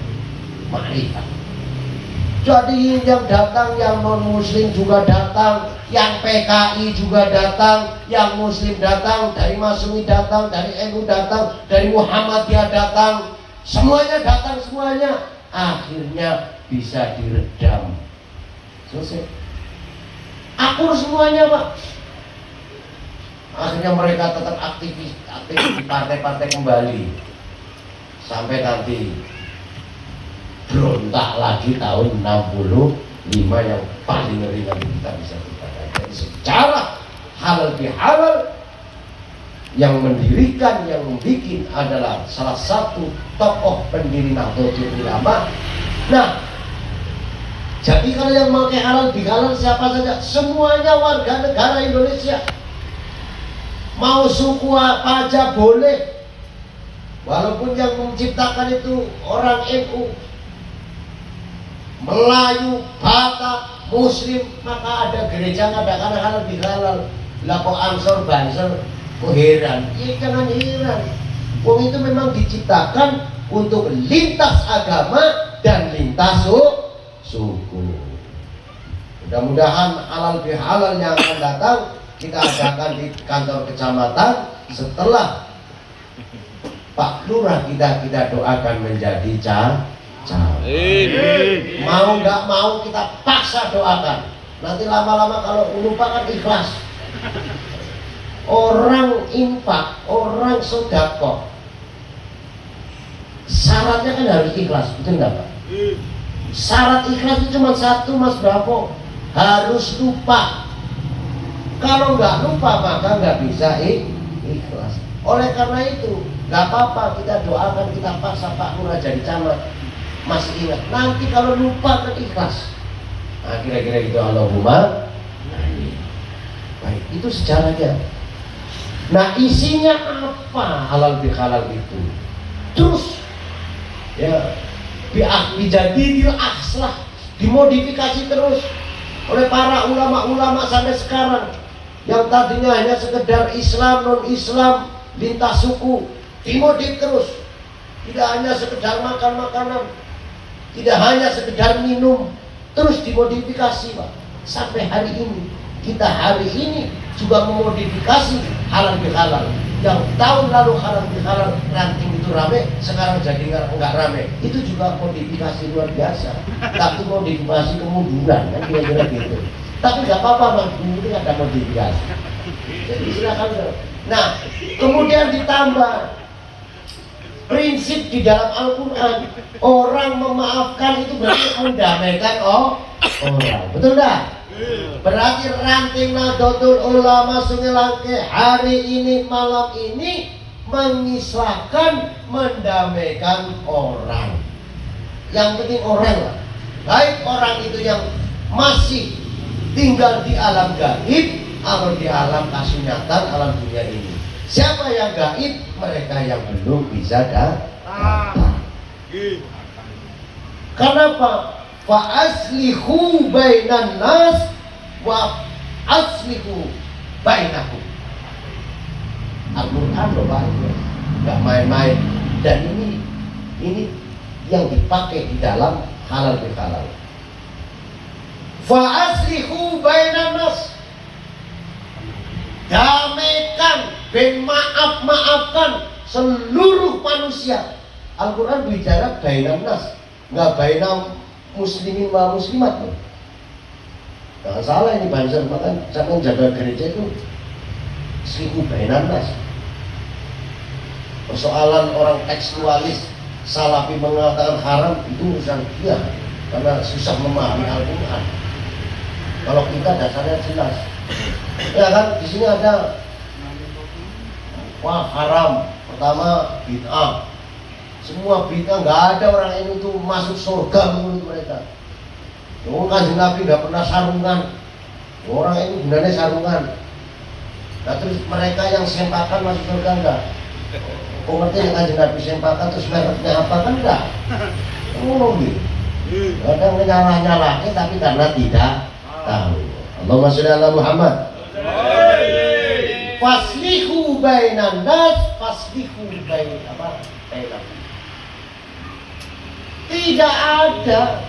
ma'rifah. Jadi yang datang yang non muslim juga datang, yang PKI juga datang, yang muslim datang, dari Masyumi datang, dari NU datang, dari Muhammadiyah datang, semuanya datang semuanya. Akhirnya bisa diredam, selesai. Akur semuanya Pak. Akhirnya mereka tetap aktif di partai-partai kembali. Sampai nanti berontak lagi tahun 65 yang paling ngeri nanti kita bisa katakan. Jadi secara halal bihalal yang mendirikan, yang membuat adalah salah satu tokoh pendiri Nahdlatul Ulama. Nah, jadi kalau yang pakai halal bihalal siapa saja, semuanya warga negara Indonesia. Mau suku apa aja boleh. Walaupun yang menciptakan itu orang NU, Melayu, Batak, Muslim, maka ada gereja ngadakan halal bihalal. Lah kok Ansor Banser kok heran? Ya jangan heran. Wong itu memang diciptakan untuk lintas agama dan lintas suku. Mudah-mudahan halal bihalal yang akan datang kita adakan di kantor kecamatan. Setelah Pak Lurah kita doakan menjadi caleg. Mau nggak mau kita paksa doakan. Nanti lama-lama kalau lupa kan ikhlas. Orang infak, orang sedekah, syaratnya kan harus ikhlas, betul nggak Pak? Syarat ikhlas itu cuma satu Mas Bravo, harus lupa. Kalau nggak lupa maka nggak bisa ikhlas. Oleh karena itu nggak apa-apa kita doakan, kita paksa Pak Lurah jadi camat. Masih ingat, nanti kalau lupa kan ikhlas. Nah kira-kira itu Allahumma. Baik, itu sejarahnya. Nah isinya apa halal bihalal itu? Terus ya dijadidil akhlah, dimodifikasi terus oleh para ulama-ulama sampai sekarang. yang tadinya hanya sekedar Islam, non-Islam, lintas suku, dimodif terus. Tidak hanya sekedar makan makanan, tidak hanya sekedar minum, terus dimodifikasi, Pak. Sampai hari ini, kita hari ini juga memodifikasi halal bihalal. Yang tahun lalu halal bihalal ranting itu rame, sekarang jadi enggak rame. Itu juga modifikasi luar biasa. Tapi modifikasi kemunduran, kan kira-kira gitu. Tapi nggak apa-apa, Mas, ini ada modifikasi. Jadi silakan. Nah, kemudian ditambah prinsip di dalam Al-Quran, orang memaafkan itu berarti mendamaikan orang. Betul enggak? Berarti ranting Nahdlatul Ulama Sungai Langke hari ini, malam ini mengisahkan, mendamaikan orang. Yang penting orang lah. Baik orang itu yang masih tinggal di alam gaib atau di alam kasunyatan, alam dunia ini. Siapa yang gaib? Mereka yang belum bisa datang. Kenapa? Fa aslihu bainan nas wa aslihu bainakum. Al-Quran loh Pak, nggak main-main. Dan ini yang dipakai di dalam halal bihalal. Fa aslihu bainan nas, damaikan, maafkan seluruh manusia. Al-Quran bicara bainan nas, nggak bainan muslimin wa muslimat loh. Jangan salah ini bangsa, makan jangan jaga gereja itu aslihu bainan nas. Persoalan orang tekstualis salafi mengatakan haram itu urusan dia, karena susah memahami Al-Quran. Kalau kita dasarnya jelas, ya kan? Di sini ada wah haram. Pertama bid'ah. Semua bid'ah, nggak ada orang ini tuh masuk surga menurut mereka. Orang Kanjeng Nabi nggak pernah sarungan. Orang ini gunanya sarungan. Nah terus mereka yang sempakan masuk surga enggak? Kok ngerti yang Kanjeng Nabi sempakan terus mereknya apa kan enggak? Ngomong gitu. Kadang nyalah-nyalahnya tapi karena tidak tahu. Allahumma sholli ala Muhammad. Faslihu bainan nas, faslihu bainakum. Tidak ada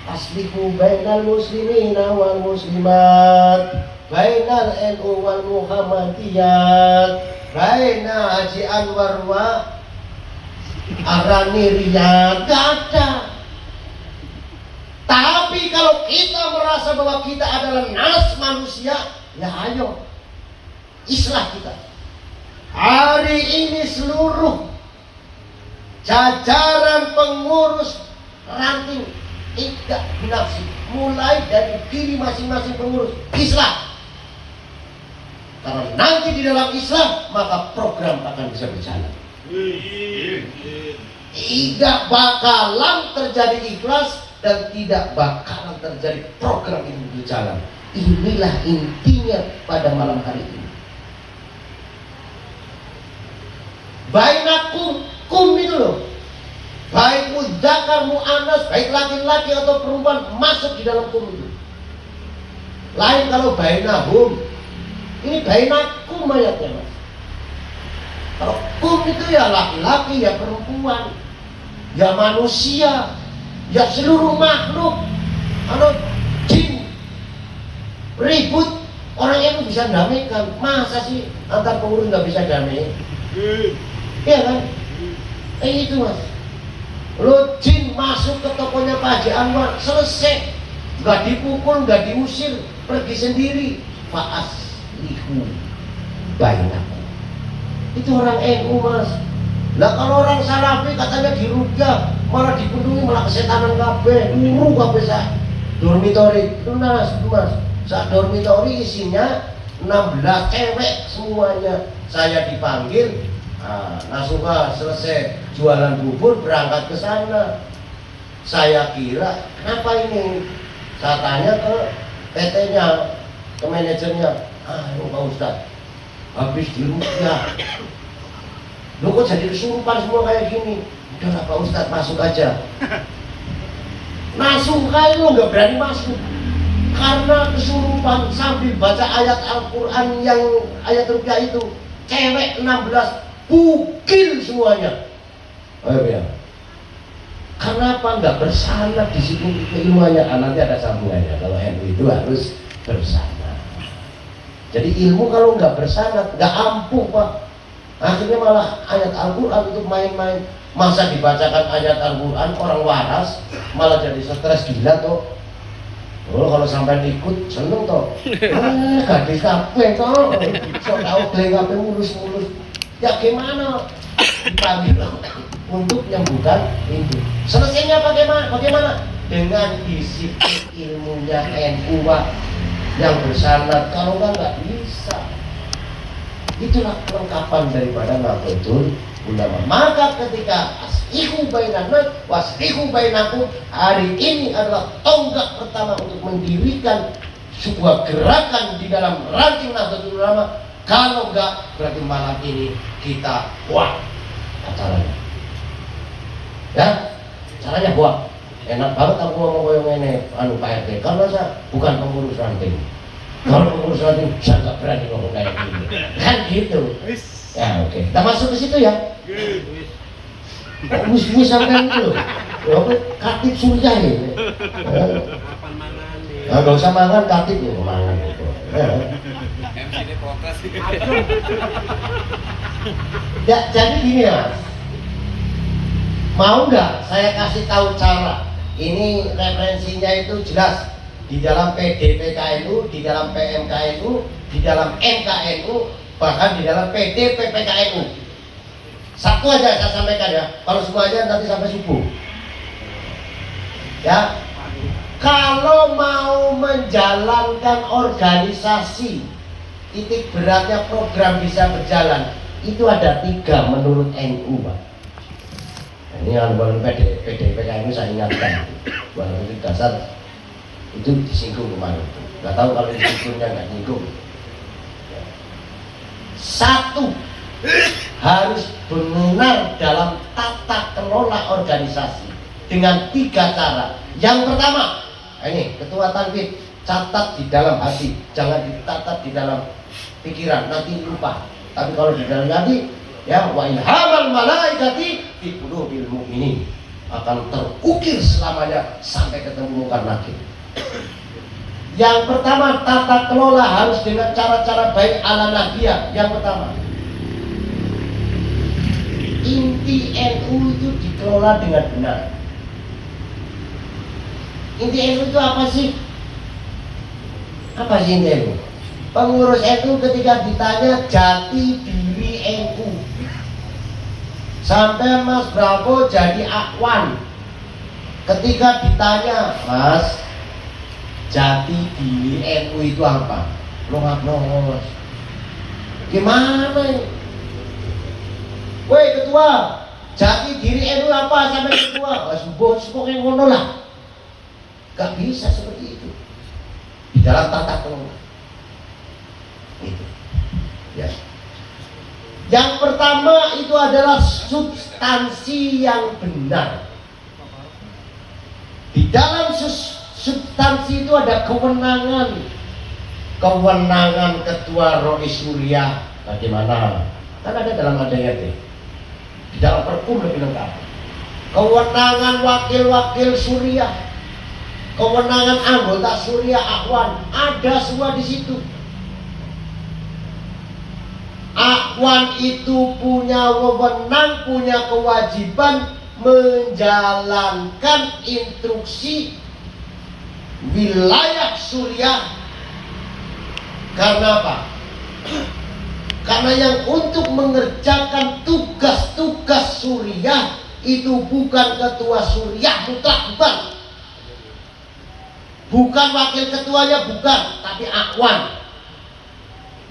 faslihu bainal muslimina wal muslimat, bainal NU wal Muhammadiyat, baina Haji Anwar wa Arani Riyad. Gak ada. Tapi kalau kita merasa bahwa kita adalah nas manusia, ya ayo islah kita. Hari ini seluruh jajaran pengurus ranting tidak binafsi, mulai dari diri masing-masing pengurus islah. Karena nanti di dalam Islam maka program akan bisa berjalan. Tidak bakalan terjadi ikhlas dan tidak bakalan terjadi program ini berjalan. Inilah intinya pada malam hari ini. Bainakum, kum itu loh. Baik mudzakar mu'annas, baik laki-laki atau perempuan masuk di dalam kum itu. Lain kalau bainahum. Ini bainakum ayatnya Mas. Kalau kum itu ya laki-laki, ya perempuan, ya manusia, ya seluruh makhluk. Kalau jin ribut, orang yang bisa damaikan. Masa sih antar pengurus nggak bisa damai? Iya kan? Itu Mas. Lo jin masuk ke tokonya Pak Haji Anwar, selesai. Nggak dipukul, nggak diusir, pergi sendiri. Fa'aslihu bainakum. Itu orang NU Mas. Lah kalau orang Salafi katanya diruqyah, malah dipenuhi, malah kesetanan kabeh, nguru kabeh sak dormitori. Itu Mas. Sak dormitori isinya 16 cewek semuanya. Saya dipanggil, langsung selesai jualan bubur berangkat ke sana. Saya kira kenapa ini? Saya tanya ke PT-nya, ke manajernya. Pak Ustadz, habis diruqyah. Lo kok jadi kesurupan semua kayak gini? Udah Pak Ustadz, masuk aja. Masuk kayak lo nggak berani masuk. karena kesurupan sambil baca ayat Al-Quran yang ayat rupiah itu, cewek 16 bugil semuanya. Ayo ya. Kenapa nggak bersanad di situ ilmunya? Nanti ada sambungannya. Kalau NU itu harus bersanad. Jadi ilmu kalau nggak bersanad nggak ampuh Pak. Akhirnya malah ayat Al-Quran untuk main-main. Masa dibacakan ayat Al-Quran orang waras malah jadi stres gila toh. Oh, kalau sampai ikut seneng toh. Gadis kabeh toh. Sok tau geleng kabeh mulus-mulus. Ya gimana? Dipanggil untuk menyembuhkan itu. Selesainya bagaimana? Dengan disiplin ilmunya NU yang bersanad. Kalau nggak bisa. Itulah kelengkapan daripada Nahdlatul Ulama. Maka ketika aslihu bainana waslihu bainakum, hari ini adalah tonggak pertama untuk mendirikan sebuah gerakan di dalam ranting Nahdlatul Ulama. Kalau enggak, berarti malam ini kita buat acaranya. Ya, caranya buat. Enak banget aku ngomong kayak ini, Pak RT. Karena saya bukan pengurus ranting. Kalau pengurus ranting, saya nggak berani ngomong kayak gini. Kan gitu. Ya oke. Kita masuk ke situ ya. Mus sampai itu. Ya Katib Surya ini. Nah, nggak usah mangan Katib ya, mangan itu. MC protes. Ya, jadi gini Mas. Mau nggak saya kasih tahu cara? Ini referensinya itu jelas di dalam PDPKNU, di dalam PMKNU, di dalam MKNU, bahkan di dalam PDPPKNU. Satu aja saya sampaikan ya. Kalau semuanya nanti sampai subuh. Ya. Kalau mau menjalankan organisasi, titik beratnya program bisa berjalan, itu ada 3 menurut NU Pak. Ini yang PDPKNU saya ingatkan, walaupun itu dasar itu disinggung kemarin. Nggak tahu kalau disinggungnya nggak nyinggung. 1, harus benar dalam tata kelola organisasi dengan 3 cara. Yang pertama, ini ketua tanfid, catat di dalam hati, jangan dicatat di dalam pikiran, nanti lupa. Tapi kalau di dalam hati, ya wa ilhamal malaikati fi qulubil mu'minin, akan terukir selamanya sampai ketemu muka nakir. Yang pertama, tata kelola harus dengan cara-cara baik ala Nabiyah. Yang pertama, inti NU itu dikelola dengan benar. Inti NU itu apa sih? Apa sih inti NU? Pengurus NU ketika ditanya jati diri NU, sampai Mas Bravo jadi akwan. Ketika ditanya, Mas, jati diri NU itu apa? Nongos. Gimana ini? Woi ketua, jati diri NU apa sampai ketua? Bos pokoknya ngono lah. Gak bisa seperti itu di dalam tata kelola itu ya. Yang pertama itu adalah substansi yang benar. Di dalam substansi itu ada kewenangan ketua Rois Surya. Bagaimana? Kan ada dalam ADRT, di dalam Perpum lebih lengkap. Kewenangan wakil-wakil Surya, kewenangan anggota Surya Akhwan, ada semua di situ. Akhwan itu punya wewenang, punya kewajiban menjalankan instruksi wilayah Surya. Karena apa? Karena yang untuk mengerjakan tugas-tugas Surya itu bukan ketua Surya mutlak, bukan wakil ketuanya, bukan, tapi Akhwan.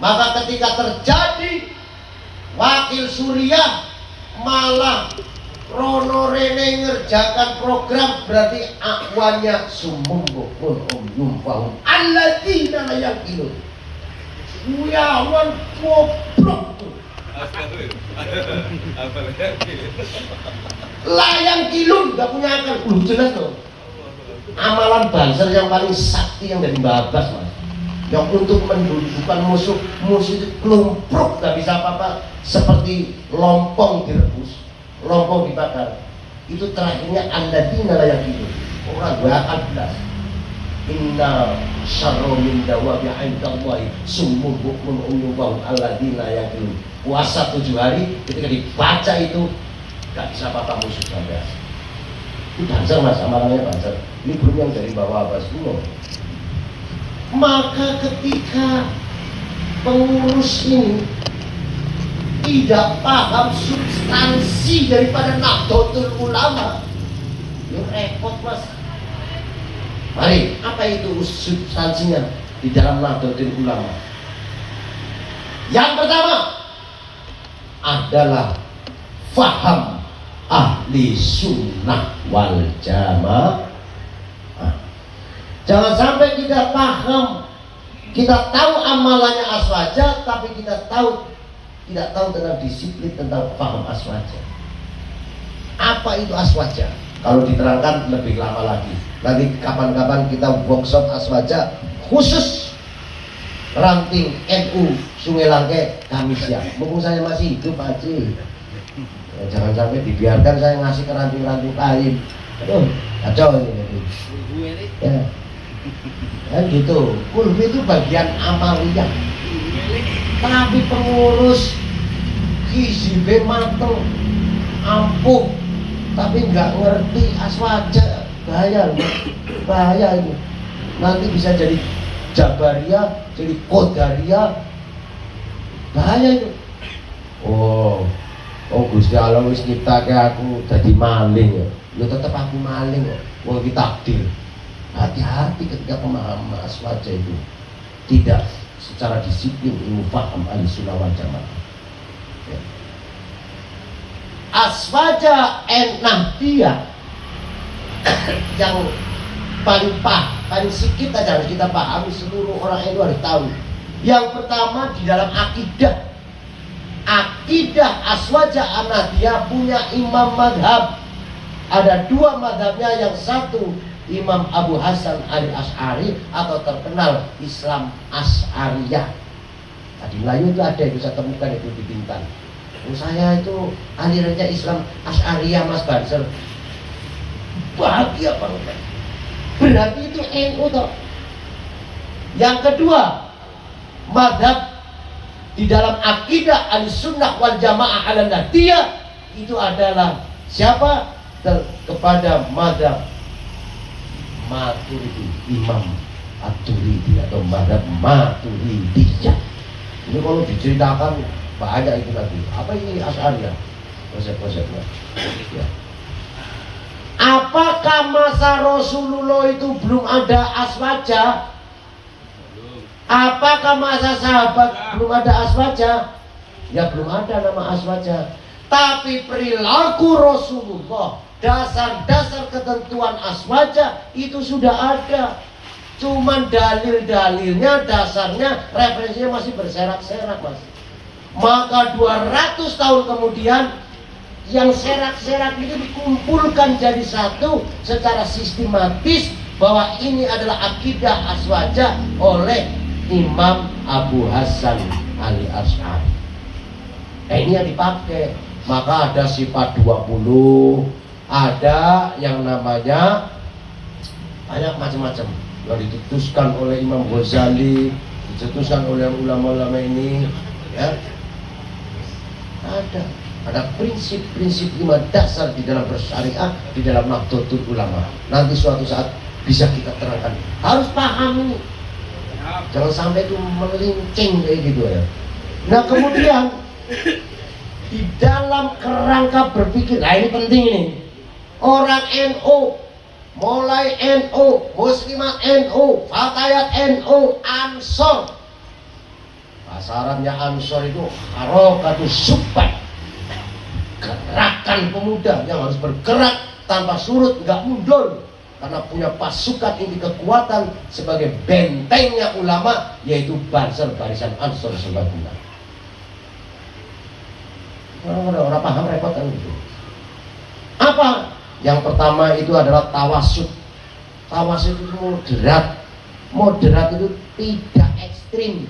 Maka ketika terjadi wakil Surya malah rono rene ngerjakan program, berarti Akhwannya sumumbukun yumfahum alladzina la yaqilun. Buyawan goblok tuh. Layang kilun, gak punya akal. Jelas loh. amalan Banser yang paling sakti yang dari Mbak Abbas, Mas. Yang untuk mendudukkan musuh itu kelumpruk, gak bisa apa-apa, seperti lompong direbus, lompong dibakar. Itu terakhirnya alladzina la yaqilun. Orang gue akan belas. Inna syarra min dawabi 'indallahi summun bukmun umyun alladzina yaqilun. Puasa 7 hari, ketika dibaca itu gak bisa apa-apa musuh sampai. Itu Banser, Mas, amalannya Banser. Ini belum yang dari bawah Abbas dulu. Maka ketika pengurus ini tidak paham substansi daripada Nahdlatul Ulama, ya repot, Mas. Mari, apa itu substansinya di dalam Nahdlatul Ulama? Yang pertama adalah faham ahli sunnah wal jamaah. Jangan sampai kita paham, kita tahu amalannya aswaja, tapi kita tidak tahu tentang disiplin, tentang paham aswaja. Apa itu aswaja? Kalau diterangkan lebih lama lagi. Nanti kapan-kapan kita workshop aswaja khusus ranting NU Sungai Langke Kamis siang. Mumpung saya masih hidup, Pak Haji. Ya, jangan sampai dibiarkan saya ngasih ke ranting-ranting lain. Aduh, kacau ini. Ya. Kan gitu, kulhu itu bagian amaliyah. Tapi pengurus hizib mateng, ampuh, tapi nggak ngerti aswaja, bahaya, bahaya ini. Nanti bisa jadi jabaria, jadi kodaria, bahaya itu. Oh Gusti Allah wis nyiptake aku dadi maling ya. Ya tetep aku maling kok. Wong iki takdir. Hati-hati ketika pemahaman aswaja itu tidak secara disiplin ilmu faham ahli sunnah wal jamaah. Ya. Aswaja Nahdiyah yang paling sedikit aja harus kita pahami, seluruh orang itu harus tahu. Yang pertama di dalam akidah aswaja Nahdiyah punya imam madhab. Ada 2 madhabnya, yang satu Imam Abu Hasan Ali Asy'ari atau terkenal Islam Asy'ariyah. Tadi Melayu itu ada, bisa temukan itu di Bintan. Saya itu alirannya Islam Asy'ariyah, Mas Banser. Bahagia banget. Berarti itu NU toh. Yang kedua, madhab di dalam akidah Ahlussunnah wal Jamaah ala Nahdiyah itu adalah siapa? Kepada madhab Maturidi, Imam At-Turidi atau madhab Maturidiyah. Ini kalau diceritakan banyak itu lagi. Apa ini Asy'ariyah? Konsep-konsepnya. Ya. Apakah masa Rasulullah itu belum ada aswaja? Apakah masa sahabat belum ada aswaja? Ya belum ada nama aswaja. Tapi perilaku Rasulullah, dasar-dasar ketentuan aswaja itu sudah ada. Cuman dalil-dalilnya, dasarnya, referensinya masih berserak-serak, Mas. Maka 200 tahun kemudian yang serak-serak itu dikumpulkan jadi satu secara sistematis, bahwa ini adalah akidah aswaja oleh Imam Abu Hasan Ali Asy'ari. Ini yang dipakai. Maka ada sifat 20, ada yang namanya banyak macam-macam yang dicetuskan oleh Imam Ghazali, dicetuskan oleh ulama-ulama ini, ya. Ada prinsip-prinsip 5 dasar di dalam bersyariah, di dalam Nahdlatul Ulama. Nanti suatu saat bisa kita terangkan. Harus paham ini. Jangan sampai itu melincing kayak gitu ya. Nah kemudian di dalam kerangka berpikir, nah ini penting ini. Orang NU, mulai NU, Muslimat NU, Fatayat NU, Ansor. Bahasa Arabnya Ansor itu harokatu subbat, gerakan pemuda yang harus bergerak tanpa surut, nggak mundur, karena punya pasukan ini kekuatan sebagai bentengnya ulama, yaitu Banser Barisan Ansor Sebaguna. Orang paham repot kan gitu. Apa? Yang pertama itu adalah tawasud. Tawasul itu moderat. Moderat itu tidak ekstrim.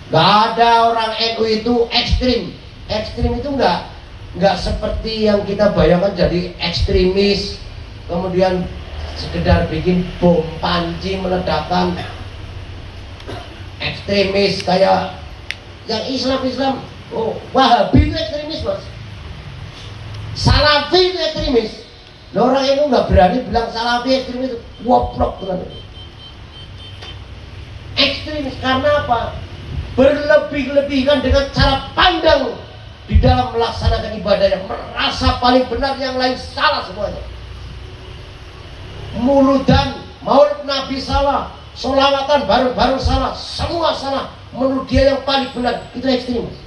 Nggak ada orang NU itu ekstrim. Ekstrim itu nggak seperti yang kita bayangkan jadi ekstremis, kemudian sekedar bikin bom panci meledakkan. Ekstremis kayak yang Islam, oh Wahabi itu ekstremis mas, Salafi itu ekstremis. Orang itu nggak berani bilang Salafi ekstremis, woplok dengan itu. Ekstremis karena apa? Berlebih-lebihkan dengan cara pandang di dalam melaksanakan ibadahnya, merasa paling benar, yang lain salah semuanya. Muludan, maulid Nabi salah, sholawatan bareng-bareng salah, semua salah. Menurut dia yang paling benar, itu ekstremis.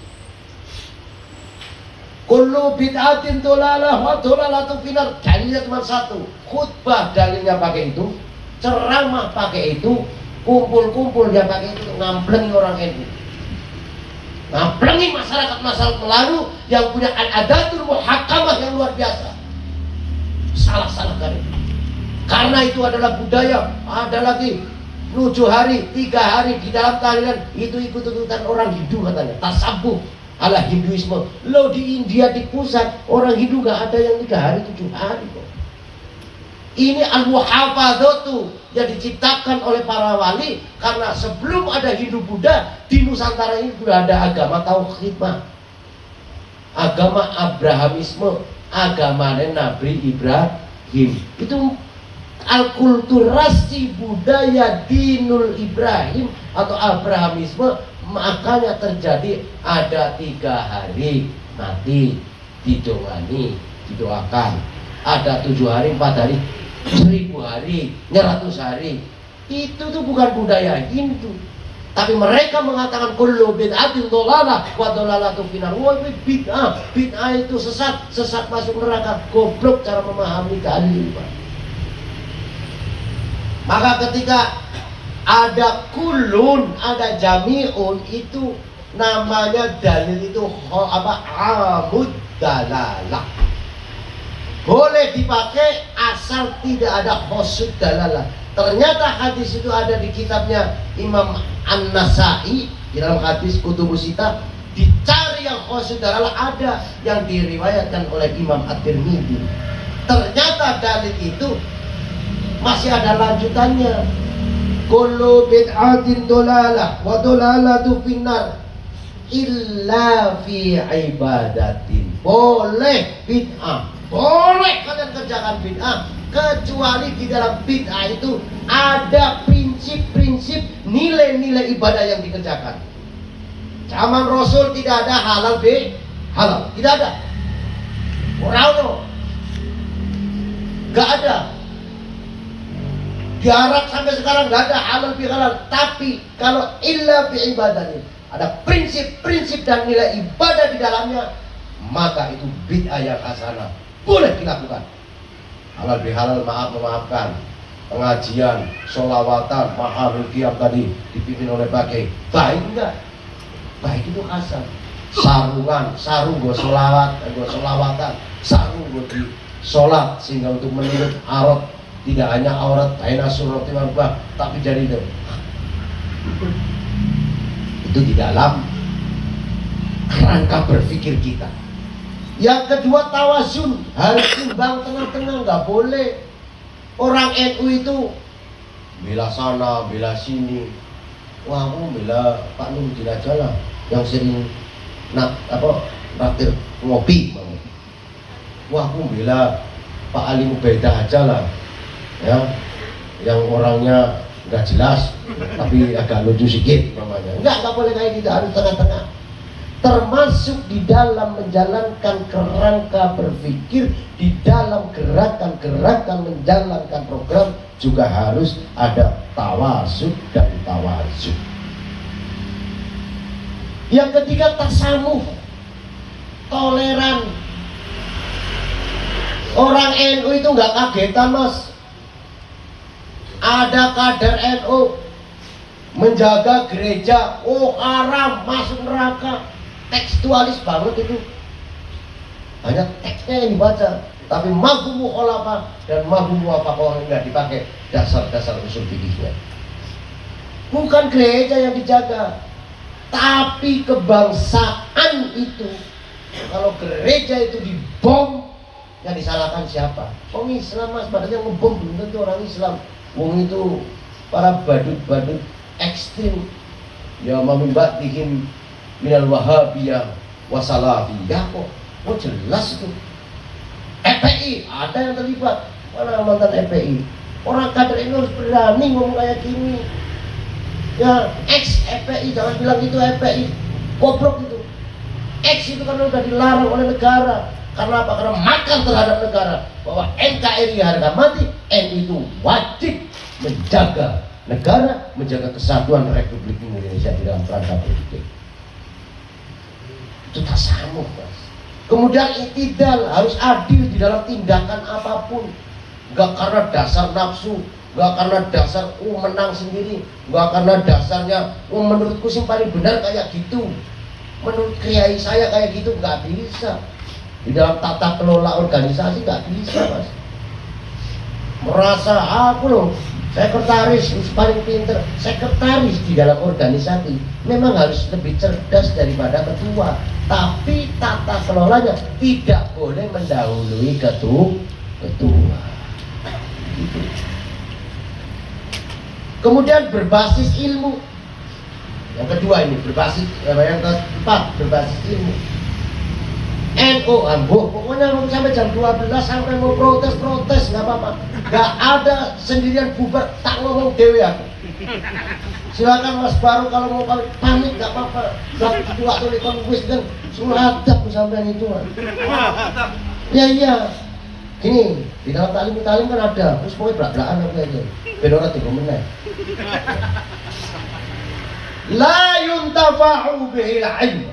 Kullu bid'atin dolalah wa dolalatu finar. Dalilnya cuma satu, khutbah dalilnya pakai itu, ceramah pakai itu, kumpul-kumpul dia pakai itu, ngamplengi orang NU, ngamplengi masyarakat Melayu yang punya al-adatul muhakamah yang luar biasa. Salah-salah kali. Karena itu adalah budaya. Ada lagi 7 hari, 3 hari di dalam tahlilan itu ikut-ikutan orang Hindu katanya, tasabuh ala Hinduisme. Lo di India di pusat orang Hindu gak ada yang 3 hari 7 hari kok. Ini al-muhafadzatu yang diciptakan oleh para wali, karena sebelum ada Hindu Buddha di Nusantara ini sudah ada agama tauhid, agama Abrahamisme, agamanya Nabi Ibrahim. Itu alkulturasi budaya dinul Ibrahim atau Abrahamisme. Makanya terjadi ada 3 hari mati didongani, didoakan. Ada 7 hari, 4 hari, 1000 hari, 100 hari. Itu tuh bukan budaya Hindu. Tapi mereka mengatakan kullu bid'atin dhalalah wa dhalalatu finar. Wah, bid'ah. Bid'ah itu sesat, sesat masuk neraka. Goblok cara memahami dalil, Pak. Maka ketika ada kulun, ada jami'un, itu namanya dalil itu amud dalalah. Boleh dipakai asal tidak ada khosud dalalah. Ternyata hadis itu ada di kitabnya Imam An-Nasai, di dalam hadis Kutubus Sittah. Dicari yang khosud dalalah, ada yang diriwayatkan oleh Imam At-Tirmidzi. Ternyata dalil itu masih ada lanjutannya. Kullu bid'atin dolalah wa dolalatu finnar illa fi ibadatin. Boleh bid'ah, boleh kalian kerjakan bid'ah, kecuali di dalam bid'ah itu ada prinsip-prinsip, nilai-nilai ibadah yang dikerjakan. Zaman Rasul tidak ada halal halal, tidak ada. Orang gak ada. Di Arab sampai sekarang nggak ada halal bihalal. Tapi kalau illa bi ibadatin, ada prinsip-prinsip dan nilai ibadah di dalamnya, maka itu bid'ah yang hasanah, boleh dilakukan. Halal bihalal, memaafkan, pengajian, sholawatan, mahalul qiyam tadi dipimpin oleh pakai, baik enggak? Baik itu hasan. Sarung gue sholawatan, sarung gue di sholat sehingga untuk menurut aurat. Tidak hanya aurat baina surati wal bah, tapi jadi itu di dalam kerangka berpikir kita. Yang kedua tawazun, harus timbang tengah-tengah, nggak boleh. Orang NU itu bela sana, bela sini. Wah, aku bela Pak Nurdin aja lah, yang sering naktir ngopi. Wah, aku bela Pak Ali Mubaidah aja lah, ya, yang orangnya nggak jelas tapi agak lucu sedikit namanya. Nggak boleh kayak gitu, harus tengah-tengah. Termasuk di dalam menjalankan kerangka berpikir, di dalam gerakan-gerakan menjalankan program juga harus ada tawasud dan tawazun. Yang ketiga tasamuh, toleran. Orang NU itu nggak kagetan, Mas. Ada kader NU menjaga gereja, oh haram, masuk neraka. Tekstualis banget itu, hanya teksnya yang dibaca. tapi mafhum mukhalafah dan mafhum muwafaqah enggak dipakai dasar-dasar usul fikihnya. Bukan gereja yang dijaga, tapi kebangsaan itu. Kalau gereja itu dibom, yang disalahkan siapa? Orang Islam mas, padahal yang ngebom belum tentu orang Islam. Wong itu para badut-badut ekstrim, ya membatihim minal wahabiyah wasalafiyah kok. Oh jelas itu. FPI ada yang terlibat. Mana mantan FPI? Orang kader ini harus berani ngomong kayak gini. Ya, ex FPI, jangan bilang itu FPI, goblok itu. Ex itu karena udah dilarang oleh negara. Karena apa? Karena makan terhadap negara. Bahwa NKRI harga mati, NU itu wajib menjaga negara, menjaga kesatuan Republik Indonesia di dalam kerangka politik. Itu tasamuh, mas. Kemudian i'tidal, harus adil di dalam tindakan apapun. Enggak karena dasar nafsu, nggak karena dasar menang sendiri, nggak karena dasarnya menurutku sih paling benar kayak gitu, menurut kiai saya kayak gitu, nggak bisa. Di dalam tata kelola organisasi nggak bisa, mas. Merasa aku loh sekretaris paling pinter, sekretaris di dalam organisasi memang harus lebih cerdas daripada ketua, tapi tata kelolanya tidak boleh mendahului ketua. Gitu. Kemudian berbasis ilmu. Yang kedua ini berbasis, yang keempat berbasis ilmu. NU pokoknya mau sampai jam 12 sampai mau protes nggak apa-apa. Nggak ada sendirian bubar, tak ngomong dewe aku. Silakan Mas Baru kalau mau pamit nggak apa-apa. Waktu ikon kuis kan semua adab sampai itu. Ya. Gini, di dalam talim kan ada, terus pokoknya belak-belakan aku aja. Bedora 3 menit. La yuntafa'u bihil ilm.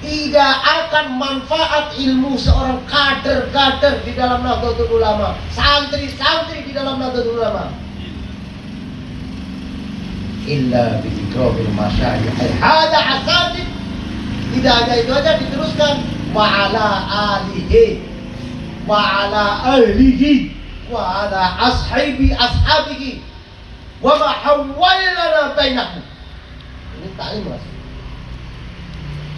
Tidak akan manfaat ilmu seorang kader-kader di dalam Nahdlatul Ulama, santri-santri di dalam Nahdlatul Ulama. Illa bi'ikromil masyayikh. Hada asatid. Tidak hanya itu aja, diteruskan wa'ala alihi wa'ala ahlihi wa'ala ashabihi wa ma hawwailana bainahum. Ini taklim, mas.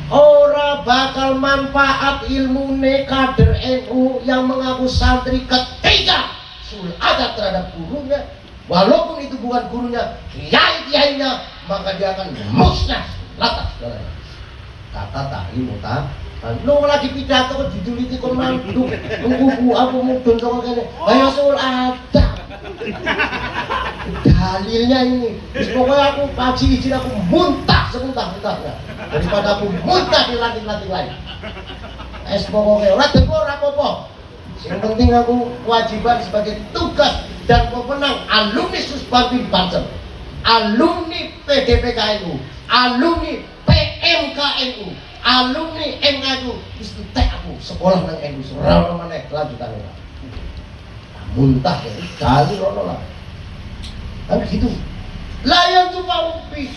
Ora bakal manfaat ilmu kader NU yang mengaku santri ketika ada terhadap gurunya, walaupun itu bukan gurunya, kiai-kiainya, maka dia akan musnah lantas segalanya. Kata taklim utak lu lagi pidato kok diduliti kon manduk nunggu aku mudun sama kene ayo sul ada dalilnya ini. Pokoknya aku pagi izin aku muntah semuntah-muntahnya daripada aku muntah di lantik-lantik lain. Pokoknya ora demo ora apa-apa. Yang penting aku kewajiban sebagai tugas dan pemenang alumni Susbabim Banten, alumni PDPKNU, alumni PMKNU, alumni MKNU, mesti tek aku sekolah nang NU ora meneh kelanjutane. Muntah ya, kali rono lah. Kan gitu. Layan tuh Pak Upi,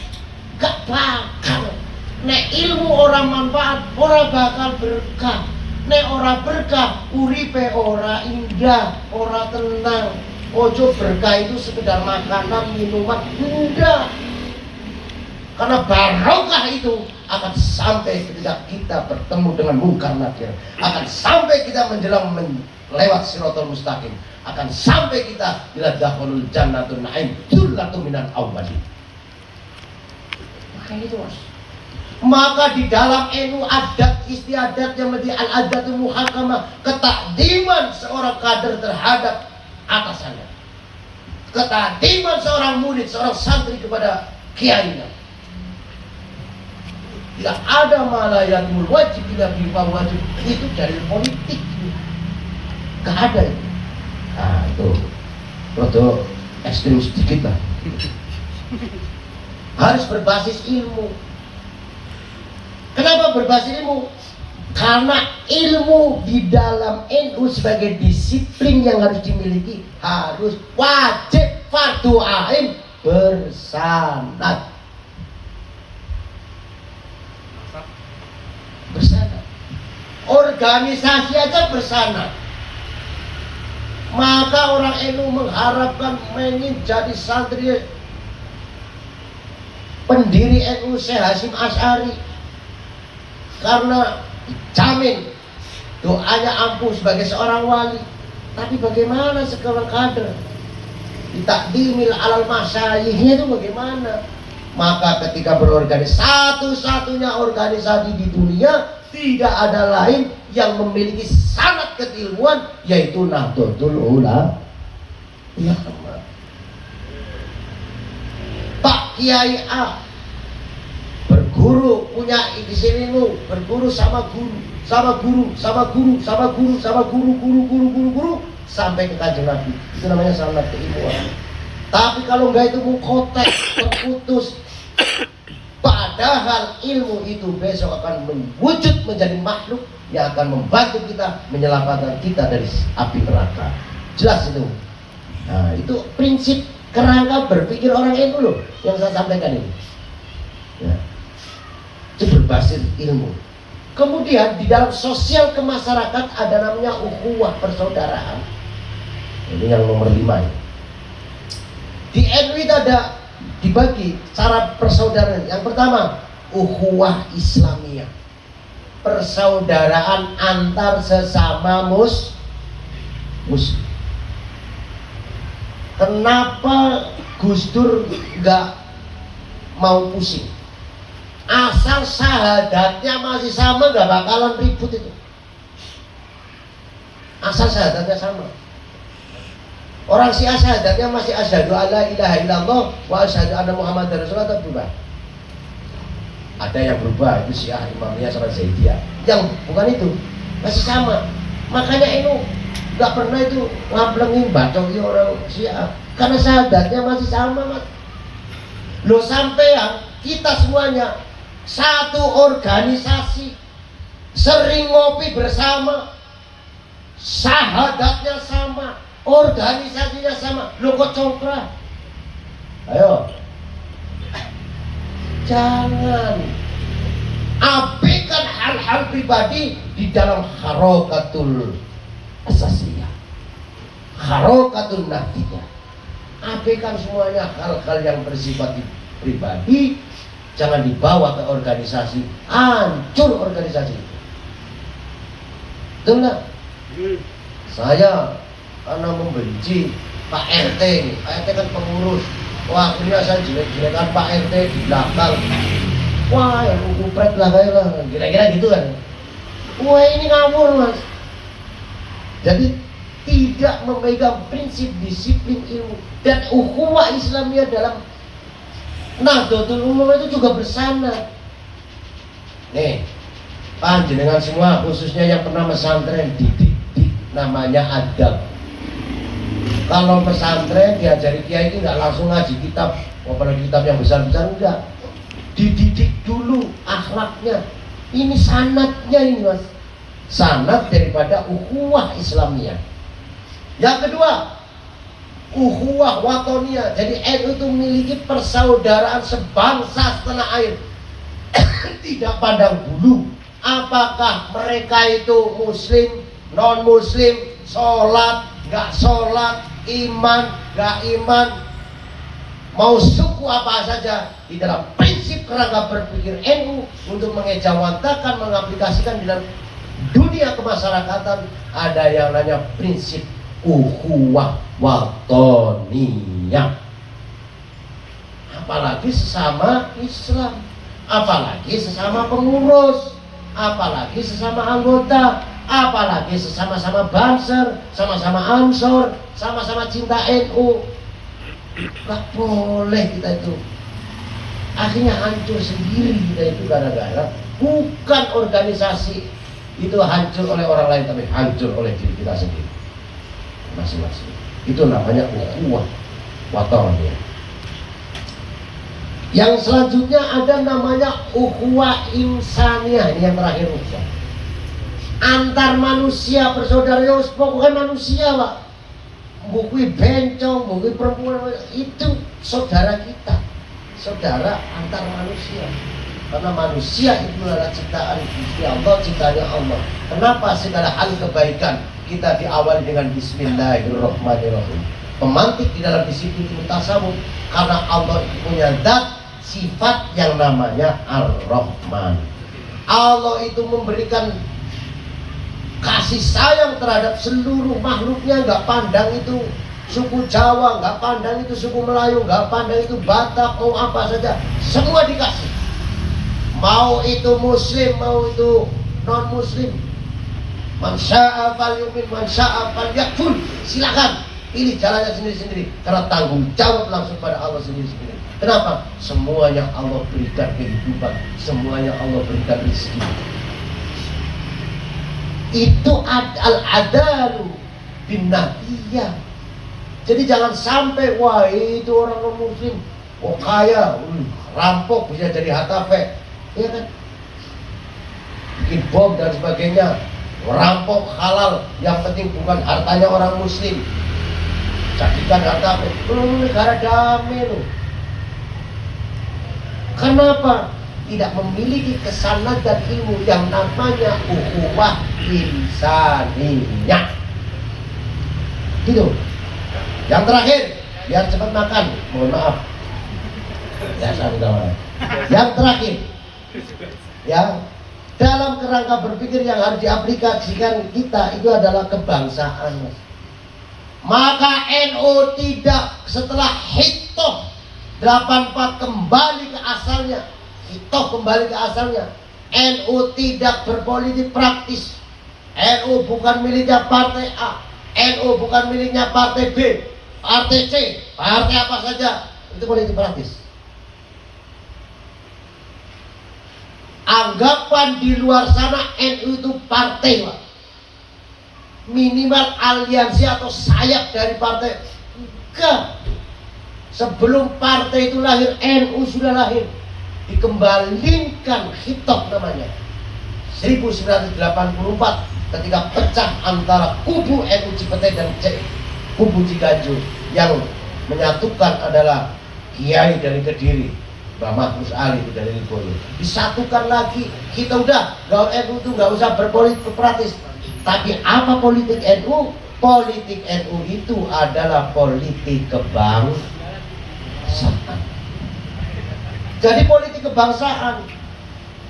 gak bakal. Nek ilmu orang manfaat, orang bakal berkah. Nek orang berkah, uripe orang indah, orang tenang. Ojo berkah itu sekedar makanan, minuman, enggak. Karena barokah itu akan sampai ketika kita bertemu dengan mungkar nakir, akan sampai kita menjelang lewat Siratal Mustaqim, akan sampai kita ila dakhulul jannatun na'im dzullatun minal awwalin. Maka itu mas. Maka di dalam NU adat istiadat yang menjadi al-adatul muhakamah, ketakdiman seorang kader terhadap atasannya, ketakdiman seorang murid, seorang santri kepada kiainya. Tidak ada malayatul wajib, tidak berupa wajib. Itu dari politik. Gak ada itu. Nah itu rodo ekstrim sedikit lah. Harus berbasis ilmu. Kenapa berbasis ilmu? Karena ilmu di dalam NU sebagai disiplin yang harus dimiliki, harus wajib fardu ain bersanad. organisasi aja bersana. Maka orang NU mengharapkan ingin jadi santri pendiri NU Syekh Hasyim Asy'ari, karena dijamin doanya ampuh sebagai seorang wali. Tapi bagaimana sekarang kader ditakdimil alal masyayihnya itu bagaimana? Maka ketika berorganisasi, satu-satunya organisasi di dunia tidak ada lain yang memiliki sanad keilmuan, yaitu Nahdlatul Ulama. Pak Kiai A berguru, punya di sini berguru sama guru, sama guru, sama guru, sama guru, sama guru sampai ke Kanjeng Nabi. Itu namanya sanad keilmuan. Tapi kalau enggak itu mukotek, terputus. Padahal ilmu itu besok akan mewujud menjadi makhluk yang akan membantu kita menyelamatkan kita dari api neraka. Jelas itu. Nah, itu prinsip kerangka berpikir orang NU loh yang saya sampaikan ini. Ya. Itu berbasis ilmu. Kemudian di dalam sosial kemasyarakatan ada namanya ukhuwah persaudaraan. Ini yang nomor 5 ya. Di NU itu ada dibagi cara persaudaraan. Yang pertama, ukhuwah Islamiyah, persaudaraan antar sesama muslim. Kenapa Gus Dur nggak mau pusing? Asal syahadatnya masih sama, nggak bakalan ribut itu. Asal syahadatnya sama. Orang Syiah syahadatnya masih asyhadu alla ilaha illallah wa asyhadu anna Muhammadar Rasulullah, tetap berubah. Ada yang berubah, itu Syiah Imamiyah sama Zaidiyah. Yang bukan itu masih sama. Makanya itu nggak pernah itu ngablengin bacoki orang Syiah, karena syahadatnya masih sama, Mas. Loh, sampean kita semuanya satu organisasi, sering ngopi bersama, syahadatnya sama, organisasinya sama. Lo kok congkrah? Ayo, jangan abaikan hal-hal pribadi di dalam harokatul asasiyah, harokatul nahdiyah. Abaikan semuanya hal-hal yang bersifat pribadi, jangan dibawa ke organisasi, hancur organisasi. Betul nggak? Saya karena membenci Pak RT, Pak RT kan pengurus. Wah, akhirnya saya jelek-jelekan Pak RT di belakang. Wah, yang kupret lah kayak lah, kira-kira gitu kan. Wah, ini ngawur, Mas. Jadi tidak memegang prinsip disiplin ilmu dan ukhuwah Islamiyah dalam Nahdlatul Ulama itu juga bersana. Nih, panjenengan semua khususnya yang pernah pesantren dididik namanya adab. Kalau pesantren diajari kiai itu nggak langsung ngaji kitab, apalagi kitab yang besar-besar, enggak. Dididik dulu akhlaknya. Ini sanadnya ini, Mas. Sanad daripada ukhuwah Islamiyah. Yang kedua, ukhuwah watoniyah. Jadi NU itu memiliki persaudaraan sebangsa setanah air. Tidak pandang bulu apakah mereka itu muslim, non muslim, sholat, gak sholat, iman, gak iman, mau suku apa saja. Di dalam prinsip kerangka berpikir NU untuk mengejawantakan, mengaplikasikan di dalam dunia kemasyarakatan, ada yang namanya prinsip ukhuwah watoniyah. Apalagi sesama Islam, apalagi sesama pengurus, apalagi sesama anggota, apalagi sesama-sama Banser, sama-sama Ansor, sama-sama cinta NU. Gak boleh kita itu. Akhirnya hancur sendiri kita itu gara-gara bukan organisasi itu hancur oleh orang lain, tapi hancur oleh diri kita sendiri masing-masing. Itu namanya ukhuwah watoniyah. Yang selanjutnya ada namanya ukhuwah insaniyah. Ini yang terakhir, ukhuwah antar manusia, bersaudara, pokoknya manusia, Pak. Bukui bencong, bukui perempuan, itu saudara kita, saudara antar manusia. Karena manusia itu adalah ciptaan Allah, ciptaannya Allah. Kenapa segala hal kebaikan kita diawali dengan Bismillahirrahmanirrahim? Pemantik di dalam disiplin tasawuf, karena Allah itu punya zat sifat yang namanya Ar-Rahman. Allah itu memberikan kasih sayang terhadap seluruh makhluknya, nggak pandang itu suku Jawa, nggak pandang itu suku Melayu, nggak pandang itu Batak, mau apa saja, semua dikasih. Mau itu Muslim, mau itu non Muslim. Man syaa falyumin, man syaa falyakfur. Silakan pilih jalannya sendiri-sendiri, karena tanggung jawab langsung pada Allah sendiri-sendiri. Kenapa? Semuanya Allah berikan kehidupan, semuanya Allah berikan rezeki. Itu al-adalu bin nabiyah. Jadi jangan sampai wah itu orang non muslim, oh kaya, rampok bisa jadi hatafe, ya kan? Bikin bom dan sebagainya, rampok halal, yang penting bukan hartanya orang muslim. Jadikan hatafe, belum negara damai loh. Kenapa? Tidak memiliki kesanad dan ilmu yang namanya ukhuwah insaniyah. Gitu. Yang terakhir, biar cepat makan. Mohon maaf. Ya, yang terakhir, ya, dalam kerangka berpikir yang harus diaplikasikan kita itu adalah kebangsaan. Maka NU tidak setelah hitoh 84 kembali ke asalnya. Hitoh kembali ke asalnya. NU tidak berpolitik praktis. NU bukan miliknya partai A, NU bukan miliknya partai B, partai C, partai apa saja. Itu politik praktis. Anggapan di luar sana NU itu partai, Pak. Minimal aliansi atau sayap dari partai. Enggak. Sebelum partai itu lahir, NU sudah lahir. Dikembalikan hitop namanya 1984 ketika pecah antara kubu NU Cipete dan kubu Ciganjur. Yang menyatukan adalah Kiai dari Kediri, Mbah Mahfuz Ali itu dari Lirboyo. Disatukan lagi, kita udah NU itu nggak usah berpolitik praktis. Tapi apa politik NU? Politik NU itu adalah politik kebangsaan. Jadi politik kebangsaan.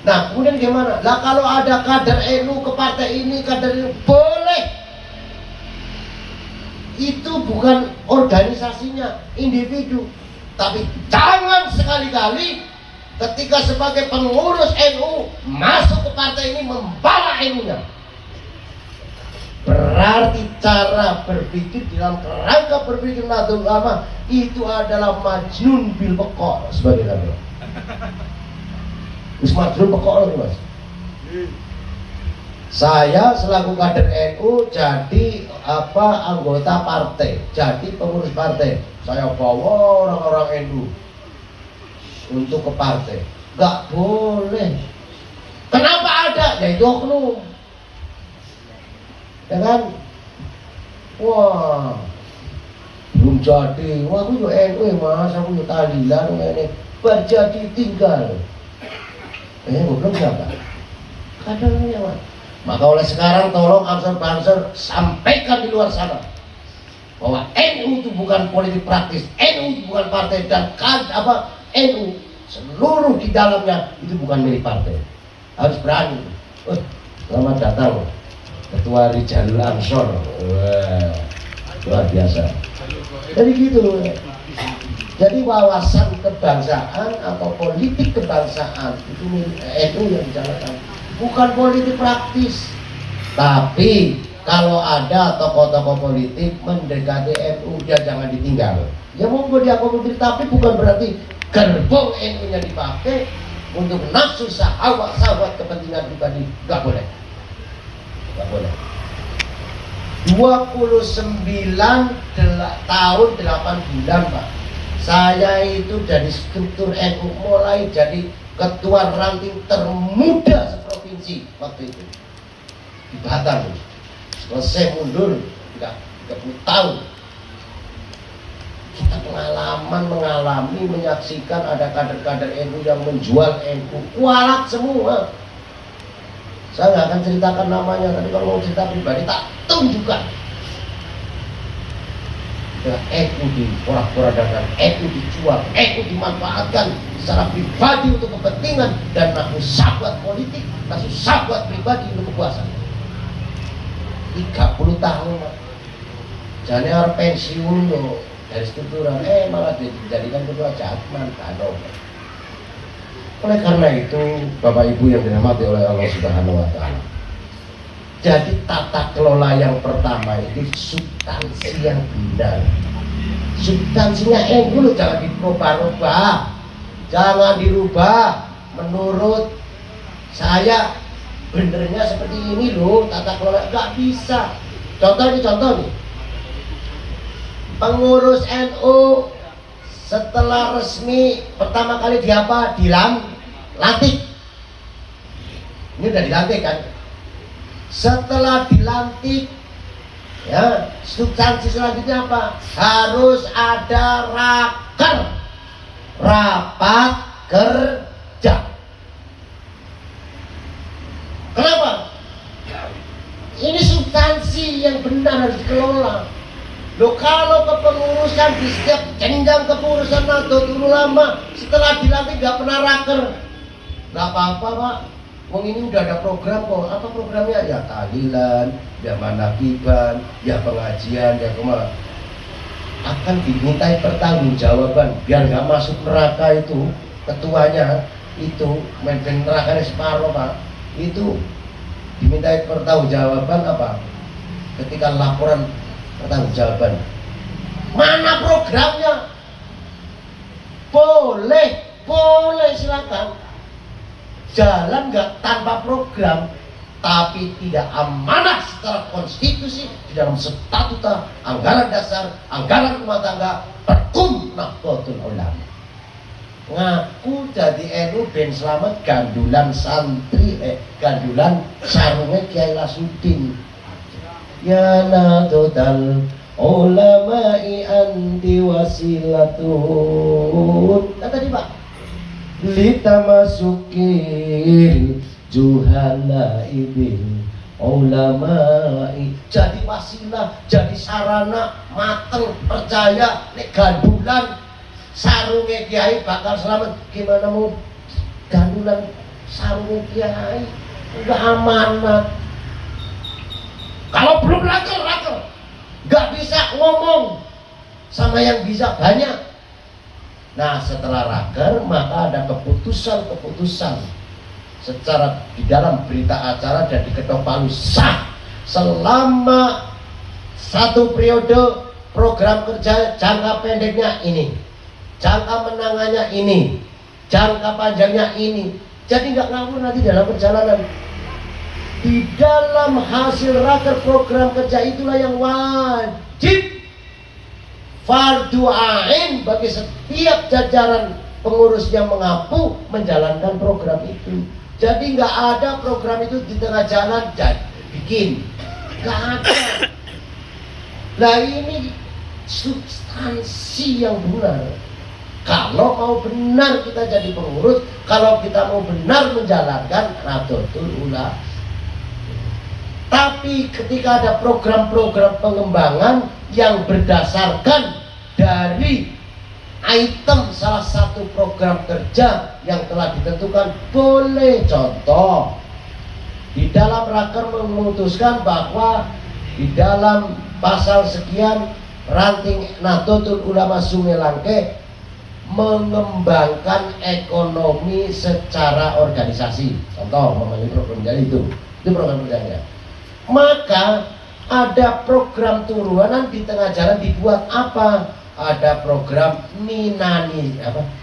Nah, kemudian gimana? Lah kalau ada kader NU ke partai ini, kader ini boleh. Itu bukan organisasinya, individu. Tapi jangan sekali-kali ketika sebagai pengurus NU masuk ke partai ini membawa NU-nya. Berarti cara berpikir dalam kerangka berpikir Nahdlatul Ulama itu adalah majnun bil pekok sebagai nama. Wis majnun pekok lho, Mas. Saya selaku kader NU jadi anggota partai, jadi pengurus partai. Saya bawa orang-orang NU untuk ke partai. Gak boleh. Kenapa ada? Ya itu oknum. Ya kan? Wah, belum jadi. Wah, aku juga NU Mas, aku juga tahlilan ini. Berjadi tinggal. Belum siapa? Kadernya Mas. Maka oleh sekarang tolong ansur-ansur sampaikan di luar sana bahwa NU itu bukan politik praktis, NU itu bukan partai, dan NU seluruh di dalamnya itu bukan milik partai. Harus berani. Selamat datang Ketua Rijalul Ansor. Wah, luar biasa. Jadi gitu. Jadi wawasan kebangsaan atau politik kebangsaan itu NU yang dijalankan, bukan politik praktis. Tapi kalau ada tokoh-tokoh politik mendekati NU, dia jangan ditinggal. Ya monggo diakomodir, tapi bukan berarti gerbong NU-nya dipakai untuk nafsu syahwat kepentingan pribadi. Gak boleh. Gak boleh. 29 tahun 8 bulan Pak, saya itu dari struktur NU mulai jadi ketua ranting termuda seprovinsi waktu itu di Batam. Selesai mundur 30 tahun, kita mengalami, menyaksikan ada kader-kader NU yang menjual NU, kualat semua. Saya nggak akan ceritakan namanya, tapi kalau mau cerita pribadi tak tunjukkan. Ya, NU diporak-porandakan, NU dijual, NU dimanfaatkan secara pribadi untuk kepentingan dan nafsu sahabat politik, nafsu sahabat pribadi untuk kepuasan. 30 tahun, Pak. Jadi orang pensiun loh dari struktural, malah dijadikan ketua Jatman, kado. Oleh karena itu, Bapak Ibu yang dirahmati oleh Allah Subhanahu Wa Taala, jadi tata kelola yang pertama itu substansi yang benar. Substansinya dulu jangan dirubah-rubah, jangan dirubah. Menurut saya benernya seperti ini loh, tata kelola nggak bisa. Contoh nih. Pengurus NU setelah resmi pertama kali dilantik. Ini udah dilantik kan? Setelah dilantik, ya substansi selanjutnya apa? Harus ada rapat kerja. Kenapa? Ini substansi yang benar harus dikelola. Loh, kalau kepengurusan di setiap jenjang kepengurusan Nahdlatul Ulama setelah dilantik nggak pernah raker, nggak apa-apa Pak. Wong ini udah ada program kok. Apa programnya? Ya tahlilan, ya manakiban, ya pengajian, ya kemana. Akan dimintai pertanggungjawaban biar nggak masuk neraka itu ketuanya itu main nerakanya separuh Pak. Itu dimintai pertanggungjawaban apa? Ketika laporan pertanggungjawaban. Mana programnya? Boleh silakan. Jalan nggak tanpa program, tapi tidak amanah secara konstitusi di dalam statuta, anggaran dasar, anggaran rumah tangga, Perkum Nahdlatul Ulama. Ngaku jadi NU ben selamat gandulan gandulan sarungnya Kiai Lasudin. Ya Nahdlatul Ulama'i anti wasilatun. Kan tadi Pak, litamasukil juhala ibil ulama'i, jadi wasilah, jadi sarana mateng percaya nek gandulan sarungnya Kiai bakal selamat. Gimana mau gandulan sarungnya Kiai udah amanat. Kalau belum rakel nggak bisa ngomong sama yang bisa banyak. Nah setelah raker maka ada keputusan secara di dalam berita acara dan diketok palu sah selama satu periode program kerja jangka pendeknya ini, jangka menangannya ini, jangka panjangnya ini. Jadi nggak ngawur nanti dalam perjalanan. Di dalam hasil raker program kerja itulah yang wajib fardu ain bagi setiap jajaran pengurus yang mengaku menjalankan program itu. Jadi nggak ada program itu di tengah jalan bikin, nggak ada. Nah ini substansi yang benar. Kalau mau benar kita jadi pengurus, kalau kita mau benar menjalankan Nahdlatul Ulama. Tapi ketika ada program-program pengembangan yang berdasarkan dari item salah satu program kerja yang telah ditentukan, boleh. Contoh, di dalam raker memutuskan bahwa di dalam pasal sekian ranting Nahdlatul Ulama Sungai Langke mengembangkan ekonomi secara organisasi. Contoh, memang program jadi itu program kerjanya. Maka ada program turunan di tengah jalan dibuat apa? Ada program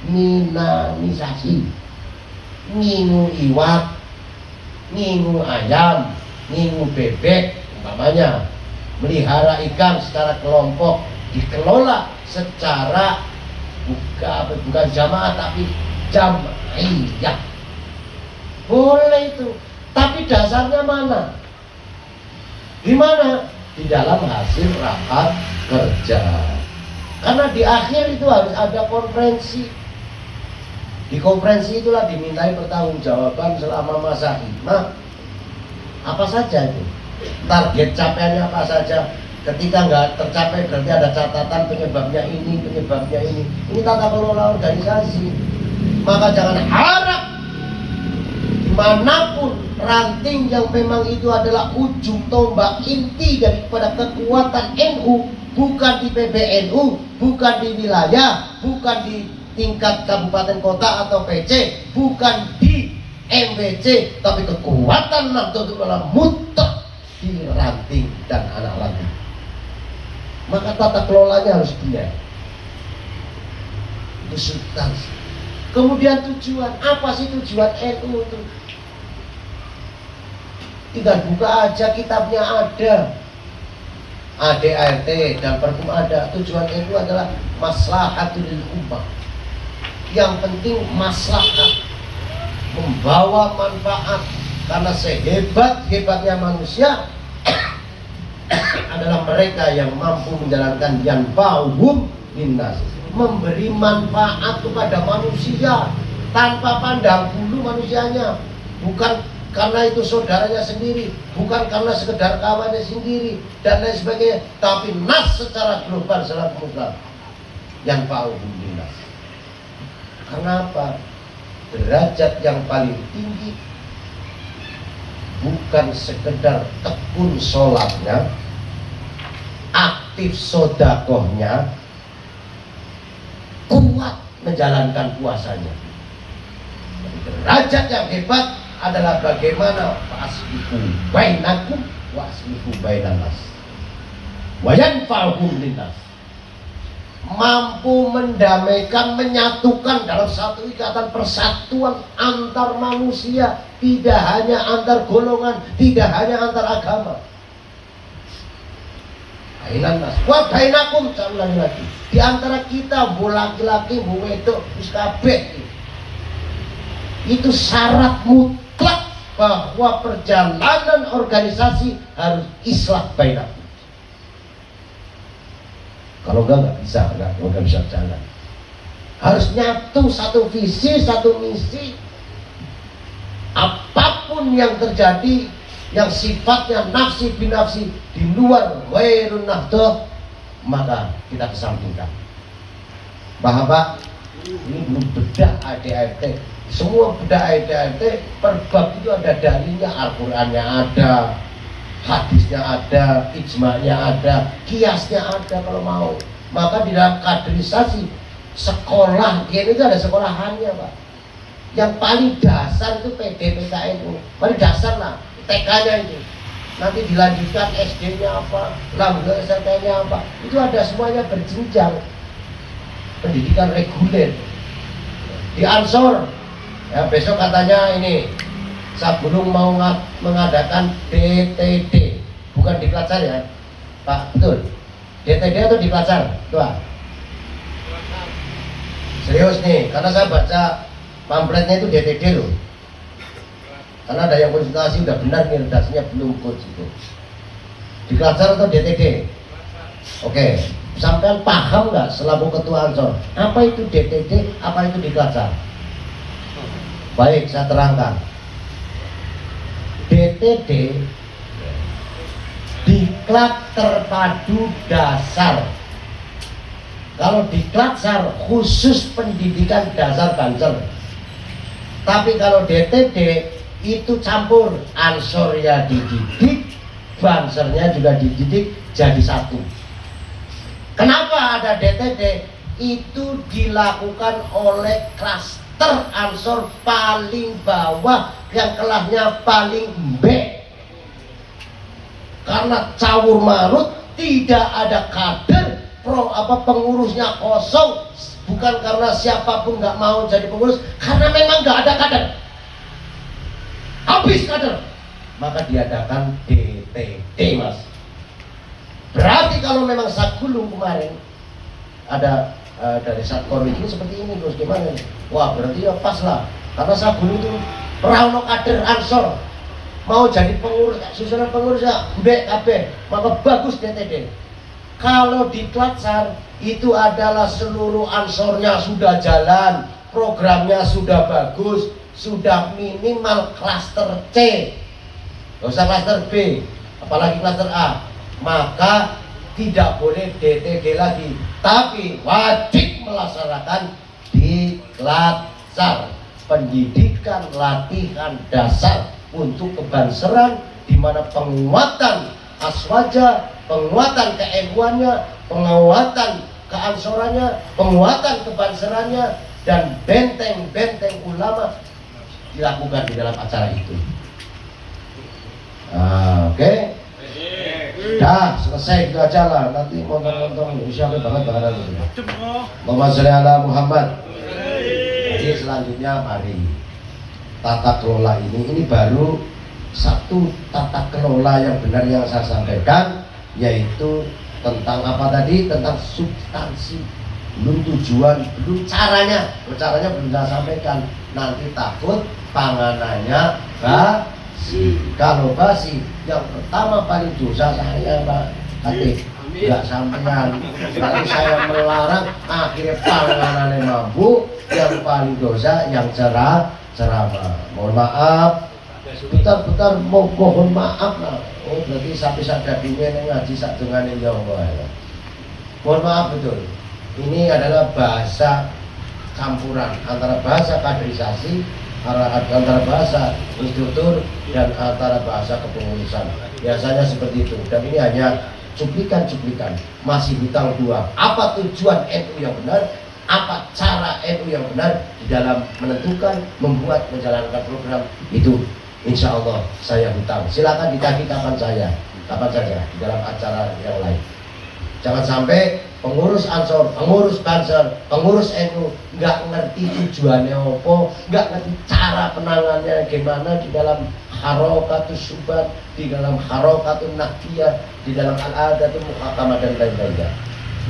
minanisasi, ngingu iwak, ngingu ayam, ngingu bebek, umpamanya melihara ikan secara kelompok dikelola secara bukan jamaah tapi jam'iyah. Boleh itu, tapi dasarnya mana? Di mana? Di dalam hasil rapat kerja. Karena di akhir itu harus ada konferensi. Di konferensi itulah dimintai pertanggungjawaban selama masa hikmah. Apa saja itu? Target capaiannya apa saja? Ketika nggak tercapai berarti ada catatan penyebabnya ini, penyebabnya ini. Ini tata kelola organisasi. Maka jangan harap dimanapun ranting yang memang itu adalah ujung tombak inti daripada kekuatan NU, bukan di PBNU, bukan di wilayah, bukan di tingkat kabupaten kota atau PC, bukan di MWC, tapi kekuatan Nahdlatul Ulama mutlak di ranting dan anak ranting. Maka tata kelolanya harus benar. Itu substansi. Kemudian tujuan, apa sih tujuan NU itu? Tinggal buka aja, kitabnya ada, ADART dan Perkum ada. Tujuan NU adalah maslahatul ummah. Yang penting maslahat, membawa manfaat. Karena sehebat-hebatnya manusia adalah mereka yang mampu menjalankan yanfa'uhum linnas, memberi manfaat kepada manusia tanpa pandang bulu manusianya, bukan karena itu saudaranya sendiri, bukan karena sekedar kawannya sendiri dan lain sebagainya, tapi nas secara global selaku Muslim yanfa'uhum linnas. Karena apa? Derajat yang paling tinggi bukan sekedar tekun sholatnya, aktif sodakohnya, kuat menjalankan puasanya. Derajat yang hebat adalah bagaimana fasbihu bainakum wasbihu bainas wa yanfa'uhum linnas, mampu mendamaikan, menyatukan dalam satu ikatan persatuan antar manusia, tidak hanya antar golongan, tidak hanya antar agama. Bainas wa bainakum, saya ulangi lagi, di antara kita, bu laki-laki, bu wedok, wis kabeh. Itu syarat mutlak bahwa perjalanan organisasi harus islah bainakum. Kalau nggak bisa jalan. Harus nyatu, satu visi, satu misi. Apapun yang terjadi yang sifatnya nafsi binafsi di luar ghairun nahdah, maka kita kesampingkan. Paham Pak? Ini belum bedah ADART. Semua bedah ADART per bab itu ada dalilnya, Al-Qur'annya ada, hadisnya ada, ijma'nya ada, kiasnya ada kalau mau. Maka di dalam kaderisasi sekolah itu ada sekolahannya Pak. Yang paling dasar itu PD PKNU, paling dasar lah, TK-nya itu. Nanti dilanjutkan SD-nya apa, lambe SMP-nya apa, itu ada semuanya berjenjang. Pendidikan reguler. Di Ansor, ya besok katanya ini Sabulung mau mengadakan DTD, bukan diklat ya Pak, betul? DTD atau diklat? Tua. Serius nih, karena saya baca pamfletnya itu DTD loh. Karena ada yang konsultasi udah benar nih, redaksinya belum coach itu. Diklat atau DTD? Oke, sampean paham nggak selaku ketua Ansor? Apa itu DTD? Apa itu diklat? Baik, saya terangkan. DTD diklat terpadu dasar. Kalau diklat khusus pendidikan dasar Banser. Tapi kalau DTD itu campur, Ansor ya dididik, Bansernya juga dididik jadi satu. Kenapa ada DTD? Itu dilakukan oleh klaster Ansor paling bawah yang kelasnya paling mbek. Karena cawur marut, tidak ada kader, pengurusnya kosong, bukan karena siapapun nggak mau jadi pengurus, karena memang nggak ada kader, habis kader, maka diadakan DTD Mas. Berarti kalau memang Sagulung kemarin ada dari Satkor ini seperti ini, terus gimana nih? Wah berarti ya pas lah, karena Sagulung itu rauno kader Ansor mau jadi pengurus, susunan pengurusnya mbek kabeh, maka bagus DTD. Kalau di Klatsar itu adalah seluruh ansornya sudah jalan, programnya sudah bagus, sudah minimal klaster C, nggak usah klaster B, apalagi klaster A, maka tidak boleh DTD lagi, tapi wajib melaksanakan di Klatsar, pendidikan latihan dasar untuk kebanseran, di mana penguatan aswaja, penguatan keilmuannya, penguatan keansorannya, penguatan kebanserannya, dan benteng-benteng ulama dilakukan di dalam acara itu. Oke. Dah selesai, kita jalan. Nanti montong-montong insya Allah banget bakalan itu. Allahumma sholli ala Muhammad. Jadi selanjutnya mari tata kelola ini baru satu tata kelola yang benar yang saya sampaikan, yaitu tentang apa tadi, tentang substansi, belum tujuan, belum caranya. Caranya belum saya sampaikan, nanti takut panganannya basi. Kalau basi, yang pertama paling dosa saya Pak Atik, nggak sampean. Nanti saya melarang, akhirnya panganannya mampu, yang paling dosa yang ceramah. Mohon maaf, bentar mohon maaf lah. Oh berarti sampai sadar dunia ngaji sak dengan ya Allah. Mohon maaf betul. Ini adalah bahasa campuran antara bahasa kaderisasi, antara bahasa instruktur, dan antara bahasa kepengurusan. Biasanya seperti itu. Dan ini hanya cuplikan-cuplikan. Masih bintang 2. Apa tujuan NU yang benar? Apa cara NU yang benar di dalam menentukan, membuat, menjalankan program itu? Insya Allah saya hutang. Silakan ditagih kapan saja di dalam acara yang lain. Jangan sampai pengurus Ansor, pengurus Banser, pengurus NU nggak ngerti tujuannya apa, nggak ngerti cara penangannya gimana di dalam harokatus subat, di dalam harokatun nakiyah, di dalam al-adatul muhakamah dan lain-lainnya.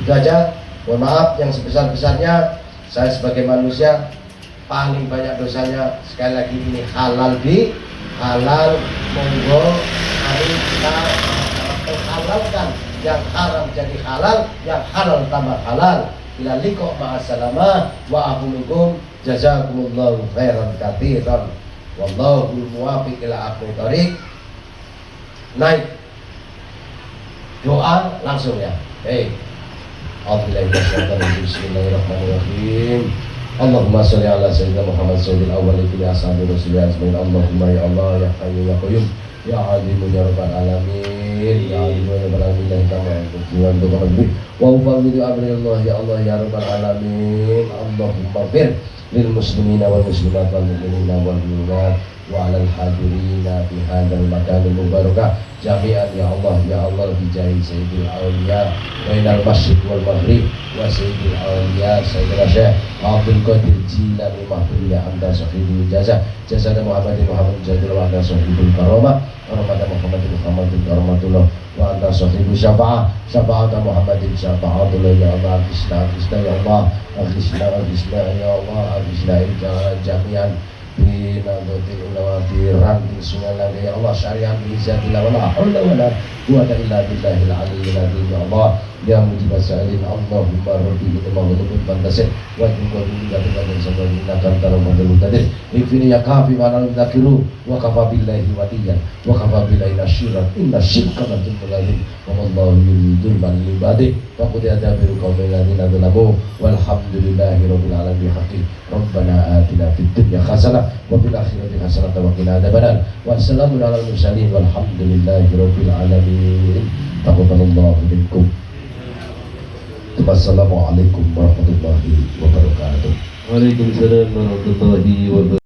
Itu aja. Mohon maaf yang sebesar-besarnya. Saya sebagai manusia paling banyak dosanya. Sekali lagi ini halal halal, monggo mari kita menghalalkan yang haram jadi halal, yang halal tambah halal. Ila liqa ma'assalamah wa ahumukum jazakumullahu khairan katsiran wallahu muwaffiq ila aqwamit thoriq. Naik doa langsung ya. Bismillahirrahmanirrahim. Allahumma sholli ala sayyidina Muhammad sayyidil awwalin fil ashabi rasulillah ajmain. Allahumma ya Allah ya hayyu ya qayyum ya alimu ya rabbal alamin ya alimu ya rabbal alamin la ilaha illa anta wa ufawwidu amri Allah ya Allah ya rabbal alamin. Allahumma fir lil muslimina wal muslimat wal mu'minina wal mu'minat wa alal hadirina fi hadzal makan mubarakah jami'an ya Allah bi jahi sayyidil awliya bainal masjid wal maghrib wa sayyidil awliya sayyidina Syekh Abdul Qadir Jilani mahfudillah anta sahibul jazah jazada Muhammadin jadil wa anta sahibul karamah rahmatan Muhammadin karomatullah wa anta sahibul syafa'ah syafa'ata Muhammadin syafa'atullah ya Allah aghishna ya Allah aghishna ya Allah aghishna jami'an binadotil ulama biranting sungai lagi ya Allah syariah biizatillah wala hawla wala quwwata illa billahil aliyyil azim ya Allah ya mujibas sa'ilin Allahumma rabbi inna maghlubun fantasir wa inna billahi wa sabra inna kantara madul tadir ifini ya kafi wa la dhakiru wa kafa billahi waliyan wa kafa billahi nashiran inna syirka la dzulmin wa wallahu yuridul man libadi wa qad adabiru qawmin ladina dzalamu walhamdulillahi rabbil alamin haqqi rabbana atina fid dunya hasanah wa fil akhirati hasanah wa qina adzabannar wa assalamu alal mursalin walhamdulillahi rabbil alamin. Taqabbalallahu minkum. Wassalamualaikum warahmatullahi wabarakatuh. Waalaikumsalam warahmatullahi wabarakatuh.